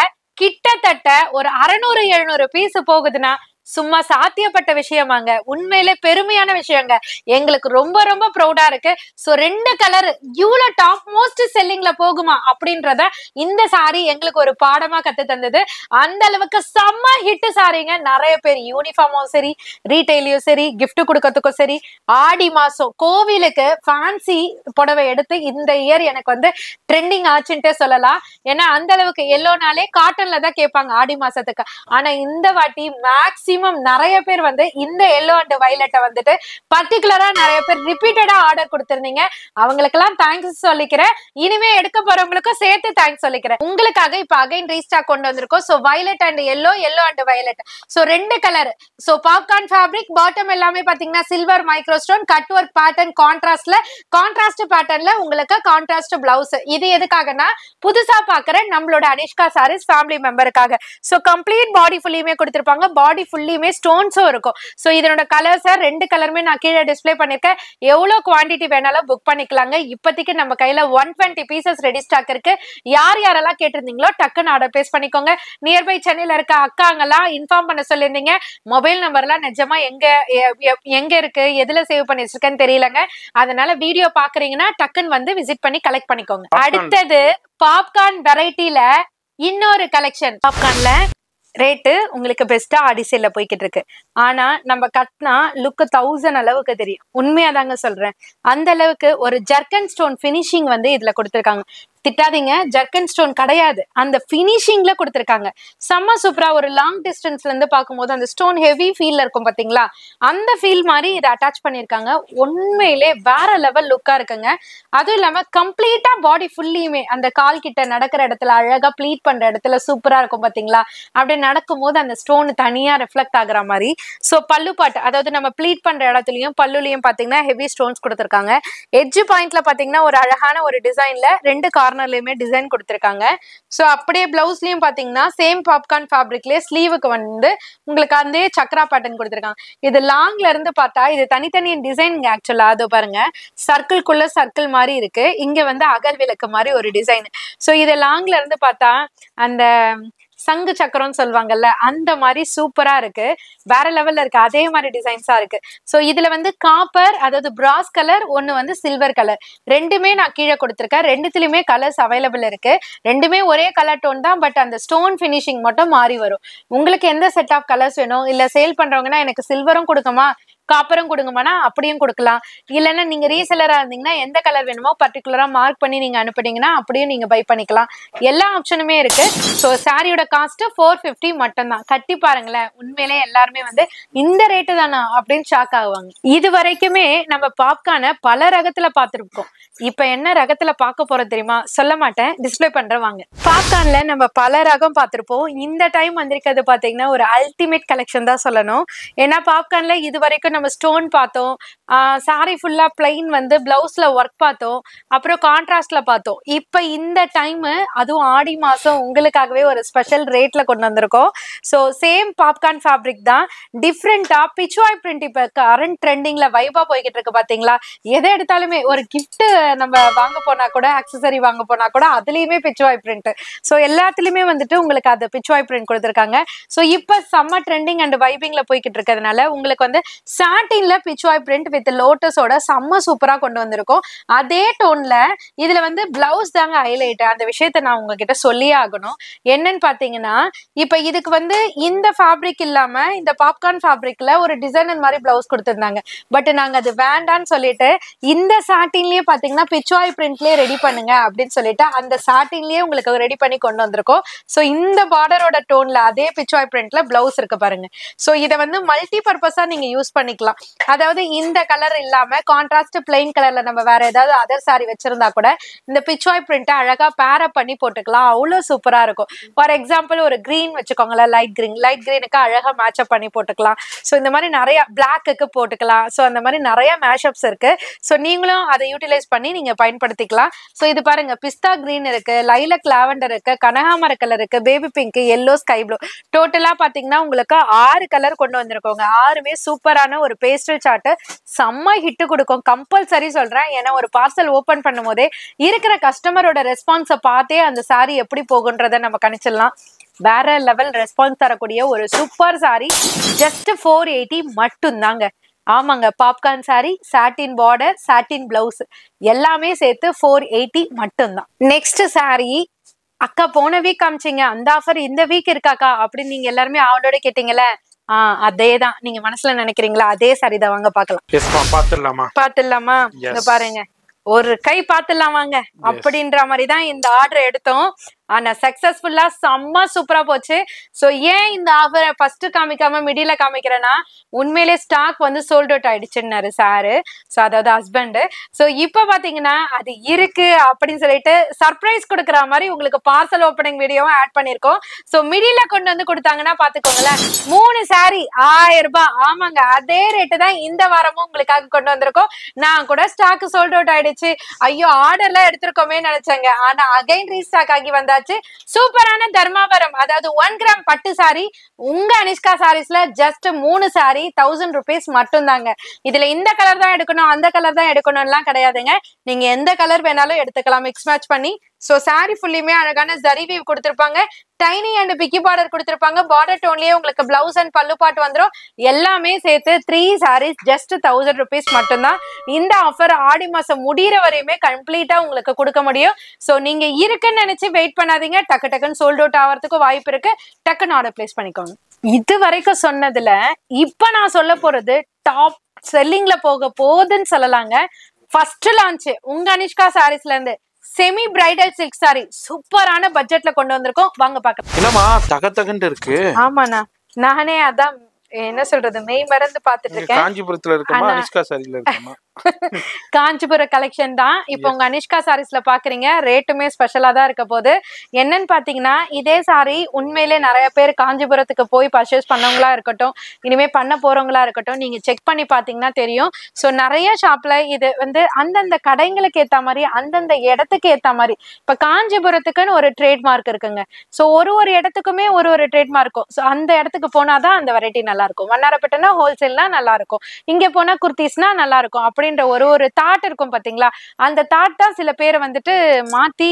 கிட்டத்தட்ட ஒரு 600-700 பீஸ் போகுதுன்னா சும்மா சாத்தியப்பட்ட விஷயமாங்க. உண்மையிலே பெருமையான விஷயங்க. எங்களுக்கு ரொம்ப ரொம்ப ப்ரௌடா இருக்கு. சோ 2 கலர் இவ்வளவு டாப் மோஸ்ட் செல்லிங்ல போகுமா அப்படின்றத இந்த சாரி எங்களுக்கு ஒரு பாடமா கத்து தந்தது. அந்த அளவுக்கு செம்ம ஹிட் சாரிங்க. நிறைய பேர் யூனிஃபார்மும் சரி, ரீட்டைலையும் சரி, கிஃப்ட் கொடுக்கறதுக்கும் சரி, ஆடி மாசம் கோவிலுக்கு ஃபேன்சி புடவை எடுத்து இந்த இயர் எனக்கு வந்து ட்ரெண்டிங் ஆச்சுன்ட்டே சொல்லலாம். ஏன்னா அந்த அளவுக்கு எல்லோனாலே காட்டன்ல தான் கேட்பாங்க ஆடி மாசத்துக்கு. ஆனா இந்த வாட்டி மேக்ஸிமம் நிறைய பேர் வந்து இந்த எல்லோ அண்ட் வயலட்டை வந்துட்டு பர்டிகுலரா நிறைய பேர் ரிப்பீட்டடா ஆர்டர் கொடுத்திருந்தீங்க. அவங்களுக்கு எல்லாம் தேங்க்ஸ் சொல்லிக்கிறேன். இனிமே எடுக்க போறவங்களுக்கும் சேர்த்து தேங்க்ஸ் சொல்லிக்கிறேன். உங்களுக்காக இப்ப அகைன் ரீஸ்டாக் கொண்டு வந்திருக்கோம். So violet and yellow, yellow and violet, so 2 colour. So popcorn fabric, bottom எல்லாமே பாத்தீங்கன்னா silver micro stone cut work pattern, கான்ட்ராஸ்ட்ல கான்ட்ராஸ்ட் பேட்டர்ன்ல உங்களுக்கு கான்ட்ராஸ்ட் பிளவுஸ். இது எதுக்காகனா புதுசா பாக்குற நம்மளோட அனிஷ்கா சாரீஸ் ஃபேமிலி மெம்பருக்காக. சோ கம்ப்ளீட் பாடி ஃபுல்லியுமே கொடுத்திருப்பாங்க. பாடி ஃபுல்லியுமே ஸ்டோன்ஸும் இருக்கும். சோ இதனோட கலர்ஸ் 2 கலருமே நான் கீழே டிஸ்ப்ளே பண்ணிருக்கேன். எவ்வளவு குவாண்டிட்டி வேணாலும் புக் பண்ணிக்கலாங்க. இப்போதைக்கு நம்ம கையில 120 பீசஸ் ரெடி ஸ்டாக் இருக்கு. யார் யாரெல்லாம் கேட்டிருந்தீங்களோ டக்குன்னு ஆர்டர் பிளேஸ் பண்ணிக்கோங்க. நியர்பை சென்னையில இருக்க அக்காங்கெல்லாம் இன்ஃபார்ம் பண்ண சொல்லியிருந்தீங்க. மொபைல் நம்பர்லாம் நிஜமா எங்க இருக்கு, எதுல சேவ் பண்ணி வச்சிருக்கேன்னு தெரியலங்க. அதனால வீடியோ பாக்குறீங்கன்னா டக்குன்னு வந்து விசிட் பண்ணி கலெக்ட் பண்ணிக்கோங்க. அடுத்தது பாப்கார்ன் வெரைட்டில இன்னொரு கலெக்ஷன். பாப்கார்ன்ல ரேட்டு உங்களுக்கு பெஸ்டா ஆடிசேல்ல போய்கிட்டு இருக்கு. ஆனா நம்ம கட்டினா லுக் 1000 அளவுக்கு தெரியும். உண்மையாதாங்க சொல்றேன். அந்த அளவுக்கு ஒரு ஜர்க்கன் ஸ்டோன் பினிஷிங் வந்து இதுல கொடுத்திருக்காங்க. திட்டாதீங்க, ஜர்க்கன் ஸ்டோன் கிடையாது, அந்த பினிஷிங்ல கொடுத்திருக்காங்க. செம்ம சூப்பரா ஒரு லாங் டிஸ்டன்ஸ்ல இருந்து பார்க்கும்போது அந்த ஸ்டோன் ஹெவி ஃபீல்ல இருக்கும் பாத்தீங்களா, அந்த ஃபீல் மாதிரி இதை அட்டாச் பண்ணிருக்காங்க. உண்மையிலே வேற லெவல் லுக்கா இருக்குங்க. அதுவும் இல்லாம கம்ப்ளீட்டா பாடி ஃபுல்லியுமே அந்த கால் கிட்ட நடக்கிற இடத்துல அழகா ப்ளீட் பண்ற இடத்துல சூப்பரா இருக்கும் பாத்தீங்களா. அப்படி நடக்கும் போது அந்த ஸ்டோன் தனியா ரிஃப்ளெக்ட் ஆகுற மாதிரி. சோ பல்லு பாட்டு, அதாவது நம்ம ப்ளீட் பண்ற இடத்துலயும் பல்லுலயும் பாத்தீங்கன்னா ஹெவி ஸ்டோன்ஸ் கொடுத்திருக்காங்க. எட்ஜ் பாயிண்ட்ல பாத்தீங்கன்னா ஒரு அழகான ஒரு டிசைன்ல 2 கார்னர்லயுமே டிசைன் கொடுத்திருக்காங்க. சோ அப்படியே பிளவுஸ்லயும் பாத்தீங்கன்னா சேம் பாப்கார்ன் ஃபேப்ரிக்லயே ஸ்லீவுக்கு வந்து உங்களுக்கு அந்த சக்ரா பேட்டர்ன் கொடுத்திருக்காங்க. இது லாங்ல இருந்து பார்த்தா இது தனித்தனி டிசைன் ஆக்சுவலா. அது பாருங்க, சர்க்கிள்குள்ள சர்க்கிள் மாதிரி இருக்கு, இங்க வந்து அகல் விளக்கு மாதிரி ஒரு டிசைன். சோ இது லாங்ல இருந்து பார்த்தா அந்த சங்கு சக்கரம்னு சொல்லுவாங்கல்ல, அந்த மாதிரி சூப்பரா இருக்கு. வேற லெவல்ல இருக்கு. அதே மாதிரி டிசைன்ஸா இருக்கு. சோ இதுல வந்து காப்பர், அதாவது பிராஸ் கலர், ஒன்னு வந்து சில்வர் கலர், ரெண்டுமே நான் கீழே கொடுத்திருக்கேன். ரெண்டுத்துலயுமே கலர்ஸ் அவைலபிள் இருக்கு. ரெண்டுமே ஒரே கலர் டோன் தான், பட் அந்த ஸ்டோன் பினிஷிங் மட்டும் மாறி வரும். உங்களுக்கு எந்த செட் ஆஃப் கலர்ஸ் வேணும், இல்ல சேல் பண்றவங்கன்னா எனக்கு சில்வரும் கொடுக்குமா காப்பரும் கொடுங்கம்னா அப்படியும் கொடுக்கலாம். இல்லைன்னா நீங்க ரீசெலரா இருந்தீங்கன்னா எந்த கலர் வேணுமோ பர்டிகுலரா மார்க் பண்ணி நீங்க அனுப்பிட்டீங்கன்னா அப்படியும் நீங்க பை பண்ணிக்கலாம். எல்லா ஆப்ஷனுமே இருக்கு. ஸோ சாரியோட காஸ்ட் 450 மட்டும் தான். கட்டி பாருங்களேன், உண்மையிலே எல்லாருமே வந்து இந்த ரேட்டு தானா அப்படின்னு ஷாக் ஆகுவாங்க. இது வரைக்குமே நம்ம பாப்கார்னை பல ரகத்துல பார்த்துருக்கோம். இப்ப என்ன ரகத்துல பார்க்க போறோம் தெரியுமா? சொல்ல மாட்டேன், டிஸ்பிளே பண்ற வாங்க. பாப்கார்ன்ல நம்ம பல ரகம் பார்த்திருப்போம். இந்த டைம் வந்திருக்கிறது பாத்தீங்கன்னா ஒரு அல்டிமேட் கலெக்ஷன் தான் சொல்லணும். ஏன்னா பாப்கார்ன்ல இது வரைக்கும் நம்ம ஸ்டோன் பார்த்தோம், சாரி ஃபுல்லா பிளைன் வந்து பிளவுஸ்ல ஒர்க் பார்த்தோம், அப்புறம் கான்ட்ராஸ்ட்ல பார்த்தோம். இப்ப இந்த டைம் அதுவும் ஆடி மாசம் உங்களுக்காகவே ஒரு ஸ்பெஷல் ரேட்ல கொண்டு வந்திருக்கோம். ஸோ சேம் பாப்கார்ன் ஃபேப்ரிக் தான், டிஃப்ரெண்டா பிச்வாய் பிரிண்ட் இப்ப கரண்ட் ட்ரெண்டிங்ல வைபா போய்கிட்டு இருக்கு பாத்தீங்களா. எதை எடுத்தாலுமே ஒரு கிஃப்ட் நம்ம வாங்க போனா கூட, ஆக்சசரி வாங்க போனா கூட அதுலயுமே பிச்வாய் பிரிண்ட். ஸோ எல்லாத்துலயுமே வந்துட்டு உங்களுக்கு அது பிச்வாய் பிரிண்ட் கொடுத்துருக்காங்க. ஸோ இப்ப செம்ம ட்ரெண்டிங் அண்ட் வைபிங்ல போய்கிட்டு இருக்கிறதுனால உங்களுக்கு வந்து சாட்டின்ல பிச்வாய் பிரிண்ட் வித் லோட்டஸோட செம்ம சூப்பரா கொண்டு வந்திருக்கோம். அதே டோன்ல இதுல வந்து பிளவுஸ் தாங்க ஹைலைட். அந்த விஷயத்த நான் உங்ககிட்ட சொல்லியே ஆகணும். என்னன்னு பாத்தீங்கன்னா, இப்ப இதுக்கு வந்து இந்த ஃபேப்ரிக் இல்லாம இந்த பாப்கார்ன் ஃபேப்ரிக்ல ஒரு டிசைனர் மாதிரி பிளவுஸ் கொடுத்திருந்தாங்க. பட் நாங்க அது வேண்டான்னு சொல்லிட்டு இந்த சாட்டின்லயே பாத்தீங்கன்னா பிச்வாய் பிரிண்ட்லயே ரெடி பண்ணுங்க அப்படின்னு சொல்லிட்டு அந்த சாட்டின்லயே உங்களுக்கு ரெடி பண்ணி கொண்டு வந்திருக்கோம். சோ இந்த பார்டரோட டோன்ல அதே பிச்வாய் பிரிண்ட்ல பிளவுஸ் இருக்கு பாருங்க. சோ இத வந்து மல்டி பர்பஸா நீங்க யூஸ் பண்ணிக்கலாம். அதாவது இந்த கலர் இல்லாம கான்ட்ராஸ்ட் பிளைன் கலர்ல நம்ம வேற ஏதாவது அதர் சாரி வச்சிருந்தா கூட இந்த பிச்வாய் பிரிண்ட் அழகா பேர் அப் பண்ணி போட்டுக்கலாம். அவ்வளவு சூப்பரா இருக்கும். ஃபார் எக்ஸாம்பிள் ஒரு கிரீன் வச்சுக்கோங்களேன், லைட் கிரீனுக்கு அழகா மேட்ச் அப் பண்ணி போட்டுக்கலாம். சோ இந்த மாதிரி நிறைய பிளாக்குக்கு போட்டுக்கலாம். சோ அந்த மாதிரி நிறைய மேஷப்ஸ் இருக்கு. சோ நீங்களும் அதை யூட்டிலைஸ் பண்ணி நீங்க பயன்படுத்திக்கலாம். சோ இது பாருங்க, பிஸ்தா கிரீன் இருக்கு, லைலக் லாவெண்டர் இருக்கு, கனகாமர கலர் இருக்கு, baby pink, yellow, sky blue. டோட்டலா பாத்தீங்கன்னா உங்களுக்கு 6 கலர் கொண்டு வந்திருக்கோங்க. 6மே சூப்பரான ஒரு பேஸ்டல் சார்ட், செம்ம ஹிட் கொடுக்கும். கம்பல்சரி சொல்றேன். ஏன்னா ஒரு பார்சல் ஓபன் பண்ணும் போதே இருக்கிற கஸ்டமரோட ரெஸ்பான்ஸை பார்த்தே அந்த சாரி எப்படி போகுன்றத நம்ம கணிச்சிடலாம். வேற லெவல் ரெஸ்பான்ஸ் தரக்கூடிய ஒரு சூப்பர் சாரி. ஜஸ்ட் 480 மட்டும் தாங்க. ஆமாங்க, பாப்கார்ன் சாரி, சாட்டின் பார்டர், சாட்டின் பிளவுஸ் எல்லாமே சேர்த்து 480 மட்டும்தான். நெக்ஸ்ட் சாரி அக்கா போன வீக் காமிச்சிங்க, அந்த ஆஃபர் இந்த வீக் இருக்காக்கா அப்படின்னு நீங்க எல்லாருமே அவளோட கேட்டீங்கல்ல. அதேதான் நீங்க மனசுல நினைக்கிறீங்களா, அதே சரிதான். வாங்க பாக்கலாம். பாத்துடலாமா? இங்க பாருங்க, ஒரு கை பாத்துடலாமாங்க அப்படின்ற மாதிரிதான் இந்த ஆர்டர் எடுத்தோம். ஆனா சக்சஸ்ஃபுல்லா செம்ம சூப்பரா போச்சு. சோ ஏன் இந்த ஆஃபரை ஃபர்ஸ்ட் காமிக்காம மிடில காமிக்கிறேன்னா, உண்மையிலே ஸ்டாக் வந்து சோல்ட் அவுட் ஆயிடுச்சுன்னாரு சாரு, சோ அதாவது ஹஸ்பண்ட். சோ இப்ப பாத்தீங்கன்னா அது இருக்கு அப்படின்னு சொல்லிட்டு சர்ப்ரைஸ் கொடுக்குற மாதிரி உங்களுக்கு பார்சல் ஓப்பனிங் வீடியோவும் ஆட் பண்ணிருக்கோம். சோ மிடில கொண்டு வந்து கொடுத்தாங்கன்னா பாத்துக்கோங்களேன், 3 சாரி 1000 ரூபாய். ஆமாங்க, அதே ரேட்டு தான் இந்த வாரமும் உங்களுக்காக கொண்டு வந்திருக்கோம். நான் கூட ஸ்டாக் சோல்ட் அவுட் ஆயிடுச்சு, ஐயோ ஆர்டர்லாம் எடுத்திருக்கோமே நினைச்சேங்க. ஆனா அகைன் ரீஸ்டாக் ஆகி வந்தாச்சு. சூப்பரான தர்மாவரம், அதாவது 1 கிராம் பட்டு சாரி உங்க அனிஷ்கா சாரீஸ்ல ஜஸ்ட் 3 சாரி 1000 rupees மட்டும் தாங்க. இதுல இந்த கலர் தான் எடுக்கணும், அந்த கலர் தான் எடுக்கணும்லாம் கிடையாதுங்க. நீங்க எந்த கலர் வேணாலும் எடுத்துக்கலாம் மிக்ஸ் மேட்ச் பண்ணி. சோ சாரி ஃபுல்லியுமே அழகான ஜரி வீவ் கொடுத்திருப்பாங்க, டைனி அண்ட் பிக்கி பார்டர் கொடுத்திருப்பாங்க. பார்டர் டோன்லயே உங்களுக்கு பிளவுஸ் அண்ட் பல்லு பாட்டு வந்துடும். எல்லாமே சேர்த்து 3 sarees ஜஸ்ட் 1000 rupees மட்டும்தான். இந்த ஆஃபர் ஆடி மாசம் முடிகிற வரையுமே கம்ப்ளீட்டா உங்களுக்கு கொடுக்க முடியும். சோ நீங்க இருக்குன்னு நினைச்சு வெயிட் பண்ணாதீங்க, டக்கு டக்குன்னு சோல்ட் அவுட் ஆகிறதுக்கு வாய்ப்பு இருக்கு. டக்குன்னு ஆர்டர் பிளேஸ் பண்ணிக்கோங்க. இது வரைக்கும் சொன்னதுல இப்ப நான் சொல்ல போறது டாப் செல்லிங்ல போக போகுதுன்னு சொல்லலாங்க. ஃபர்ஸ்ட் லான்ச் உங்க அனிஷ்கா சாரீஸ்ல இருந்து செமி பிரைடல் சில்க் சாரி சூப்பரான பட்ஜெட்ல கொண்டு வந்திருக்கோம். வாங்க பாக்கலாம். என்னமா தகதகன்னு இருக்கு? ஆமாண்ணா, நானே அதான் என்ன சொல்றது, மெய் மறந்து பாத்துட்டு இருக்கேன். காஞ்சிபுரத்துல இருக்கமா, அனிஷ்கா சாரில இருக்கமா? காஞ்சிபுரம் கலெக்ஷன் தான் இப்போ உங்க அனிஷ்கா சாரீஸ்ல பாக்குறீங்க. ரேட்டுமே ஸ்பெஷலா தான் இருக்க போது. என்னன்னு பாத்தீங்கன்னா, இதே சாரி உண்மையிலே நிறைய பேர் காஞ்சிபுரத்துக்கு போய் பர்ச்சேஸ் பண்ணவங்களா இருக்கட்டும், இனிமே பண்ண போறவங்களா இருக்கட்டும், நீங்க செக் பண்ணி பாத்தீங்கன்னா தெரியும். சோ நிறைய ஷாப்ல இது வந்து அந்தந்த கடைங்களுக்கு ஏத்த மாதிரி, அந்தந்த இடத்துக்கு ஏத்த மாதிரி, இப்ப காஞ்சிபுரத்துக்குன்னு ஒரு ட்ரேட்மார்க் இருக்குங்க. சோ ஒரு இடத்துக்குமே ஒரு ட்ரேட்மார்க் இருக்கும். சோ அந்த இடத்துக்கு போனாதான் அந்த வெரைட்டி நல்லா இருக்கும். வண்ணாரப்பேட்டைனா ஹோல்சேல்னா நல்லா இருக்கும், இங்க போனா குர்த்திஸ்னா நல்லா இருக்கும் அப்படின்ற ஒரு தாட் இருக்கும் பாத்தீங்களா. அந்த தாட் தான் சில பேர் வந்துட்டு மாத்தி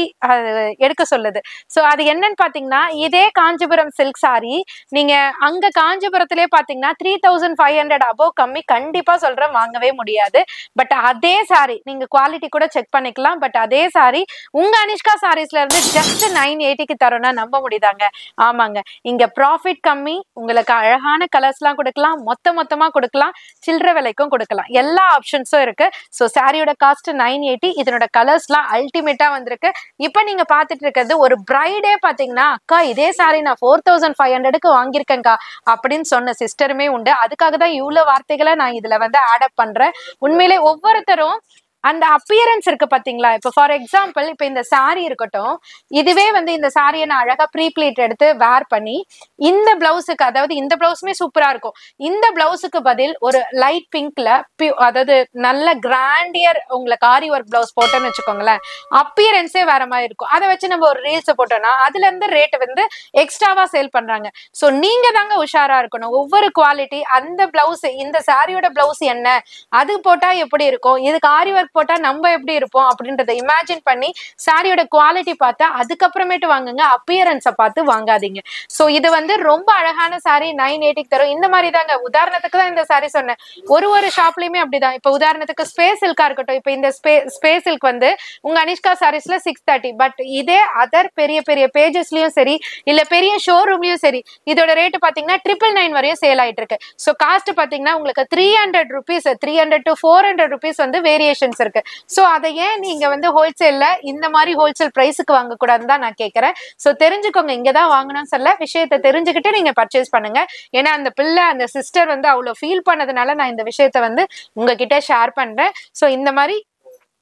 எடுக்க சொல்லுது. சோ அது என்னன்னு பாத்தீங்கன்னா, இதே காஞ்சிபுரம் சில்க் சாரி நீங்க அங்க காஞ்சிபுரத்திலே பாத்தீங்கன்னா 3500 அபோவ் கம்மி கண்டிப்பா சொல்றேன் வாங்கவே முடியாது. பட் அதே சாரி நீங்க குவாலிட்டி கூட செக் பண்ணிக்கலாம். பட் அதே சாரி உங்க அனிஷ்கா சாரீஸ்ல இருந்து ஜஸ்ட் 980க்கு தரோம்னா நம்ப முடியுதாங்க? ஆமாங்க, இங்க ப்ராஃபிட் கம்மி, உங்களுக்கு அழகான கலர்ஸ் எல்லாம் கொடுக்கலாம், மொத்தமா கொடுக்கலாம், சில்லற விலைக்கும் கொடுக்கலாம், எல்லா ஆப்ஷன்ஸும் இருக்கு. சோ சாரியோட காஸ்ட் 980. இதனோட கலர்ஸ்லாம் அல்டிமேட்டா வந்திருக்கு. இப்போ நீங்க பாத்துட்டு இருக்கிறது ஒரு பிரைடே பாத்தீங்கன்னா, அக்கா இதே சாரி நான் 4500க்கு வாங்கியிருக்கேன்க்கா அப்படின்னு சொன்ன சிஸ்டருமே உண்டு. அதுக்காக தான் இவ்வளவு வார்த்தைகளை நான் இதுல வந்து ஆட் அப் பண்றேன். உண்மையிலே ஒவ்வொருத்தரும் அந்த அப்பியரன்ஸ் இருக்கு பாத்தீங்களா. இப்ப ஃபார் எக்ஸாம்பிள் இப்ப இந்த சாரி இருக்கட்டும், இதுவே வந்து இந்த சாரியை நான் அழகா ப்ரீ பிளீட் எடுத்து வேர் பண்ணி இந்த பிளவுஸுக்கு, அதாவது இந்த பிளவுஸுமே சூப்பரா இருக்கும், இந்த பிளவுஸுக்கு பதில் ஒரு லைட் பிங்க்ல அதாவது நல்ல கிராண்டியர் உங்களுக்கு ஆரி ஒர்க் பிளவுஸ் போட்டோன்னு வச்சுக்கோங்களேன், அப்பியரன்ஸே வேற மாதிரி இருக்கும். அதை வச்சு நம்ம ஒரு ரீல்ஸ் போட்டோம்னா அதுல இருந்து ரேட் வந்து எக்ஸ்ட்ராவா சேல் பண்றாங்க. சோ நீங்க தாங்க உஷாரா இருக்கணும். ஒவ்வொரு குவாலிட்டி, அந்த பிளவுஸ், இந்த சாரியோட பிளவுஸ் என்ன, அது போட்டா எப்படி இருக்கும், இதுக்கு ஆரி ஒர்க் போட்டா நம்ம எப்படி இருப்போம் அப்படின்றத இமேஜின் பண்ணி சாரியோட குவாலிட்டி பார்த்தா அதுக்கப்புறமேட்டு வாங்குங்க, அப்பியரன்ஸை பார்த்து வாங்காதீங்க. சோ இது வந்து ரொம்ப அழகான சாரி 980 தரும். இந்த மாதிரி தாங்க, உதாரணத்துக்கு தான் இந்த சாரி சொன்னேன். ஒரு ஷாப்லயுமே அப்படிதான். இப்ப உதாரணத்துக்கு ஸ்பேஸ் சில்கா இருக்கட்டும், இப்ப இந்த ஸ்பேஸ் சில்க் வந்து உங்க அனிஷ்கா சாரீஸ்ல 630, பட் இதே அதர் பெரிய பெரிய பேஜஸ்லயும் சரி இல்ல பெரிய ஷோரூம்லயும் சரி இதோட ரேட் பாத்தீங்கன்னா 999 வரையும் சேல் ஆயிட்டு இருக்கு. சோ காஸ்ட் பாத்தீங்கன்னா உங்களுக்கு 300 rupees, 300 to 400 rupees வந்து வேரியேஷன்ஸ் இருக்கு. சோ அதை ஏன் நீங்க வந்து ஹோல்சேல்ல இந்த மாதிரி ஹோல்சேல் பிரைஸுக்கு வாங்க கூடாதுன்னு தான் நான் கேட்கறேன். சோ தெரிஞ்சுக்கோங்க, இங்கதான் வாங்கணும்னு சொல்ல, விஷயத்தை தெரிஞ்சுக்கிட்டு நீங்க பர்ச்சேஸ் பண்ணுங்க. ஏன்னா அந்த பிள்ளை அந்த சிஸ்டர் வந்து அவ்வளவு ஃபீல் பண்ணதுனால நான் இந்த விஷயத்த வந்து உங்ககிட்ட ஷேர் பண்றேன். சோ இந்த மாதிரி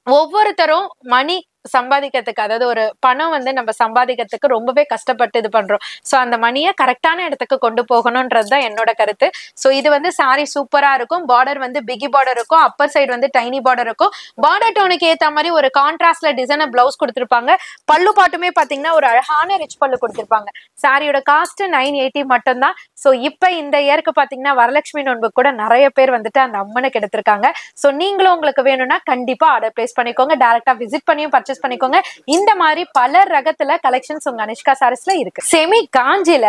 ஒவ்வொருத்தரும் மணி சம்பாதிக்கிறதுக்கு, அதாவது ஒரு பணம் வந்து நம்ம சம்பாதிக்கிறதுக்கு ரொம்பவே கஷ்டப்பட்டு இது பண்றோம். சோ அந்த மணியை கரெக்டான இடத்துக்கு கொண்டு போகணும்ன்றதுதான் என்னோட கருத்து. சோ இது வந்து சாரி சூப்பரா இருக்கும். பார்டர் வந்து பிகி பார்டர் இருக்கும், அப்பர் சைடு வந்து டைனி பார்டர் இருக்கும். பார்டர் டோனுக்கு ஏத்த மாதிரி ஒரு கான்ட்ராஸ்ட்ல டிசைனர் பிளவுஸ் கொடுத்திருப்பாங்க. பல்லு பாட்டுமே பாத்தீங்கன்னா ஒரு அழகான ரிச் பல்லு கொடுத்திருப்பாங்க. சாரியோட காஸ்ட் 980 மட்டும்தான். சோ இப்ப இந்த இயருக்கு பாத்தீங்கன்னா வரலட்சுமி நோன்பு கூட நிறைய பேர் வந்துட்டு அந்த அம்மனுக்கு எடுத்திருக்காங்க. சோ நீங்களும் உங்களுக்கு வேணும்னா கண்டிப்பா ஆர்டர் பிளேஸ் பண்ணிக்கோங்க, டைரக்டா விசிட் பண்ணியும் பர்ச்சேஸ் பண்ணிக்கோங்க. இந்த மாதிரி பல ரகத்துல கலெக்ஷன்ஸ் உங்க அனிஷ்கா சாரீஸ்ல இருக்கு. செமி காஞ்சில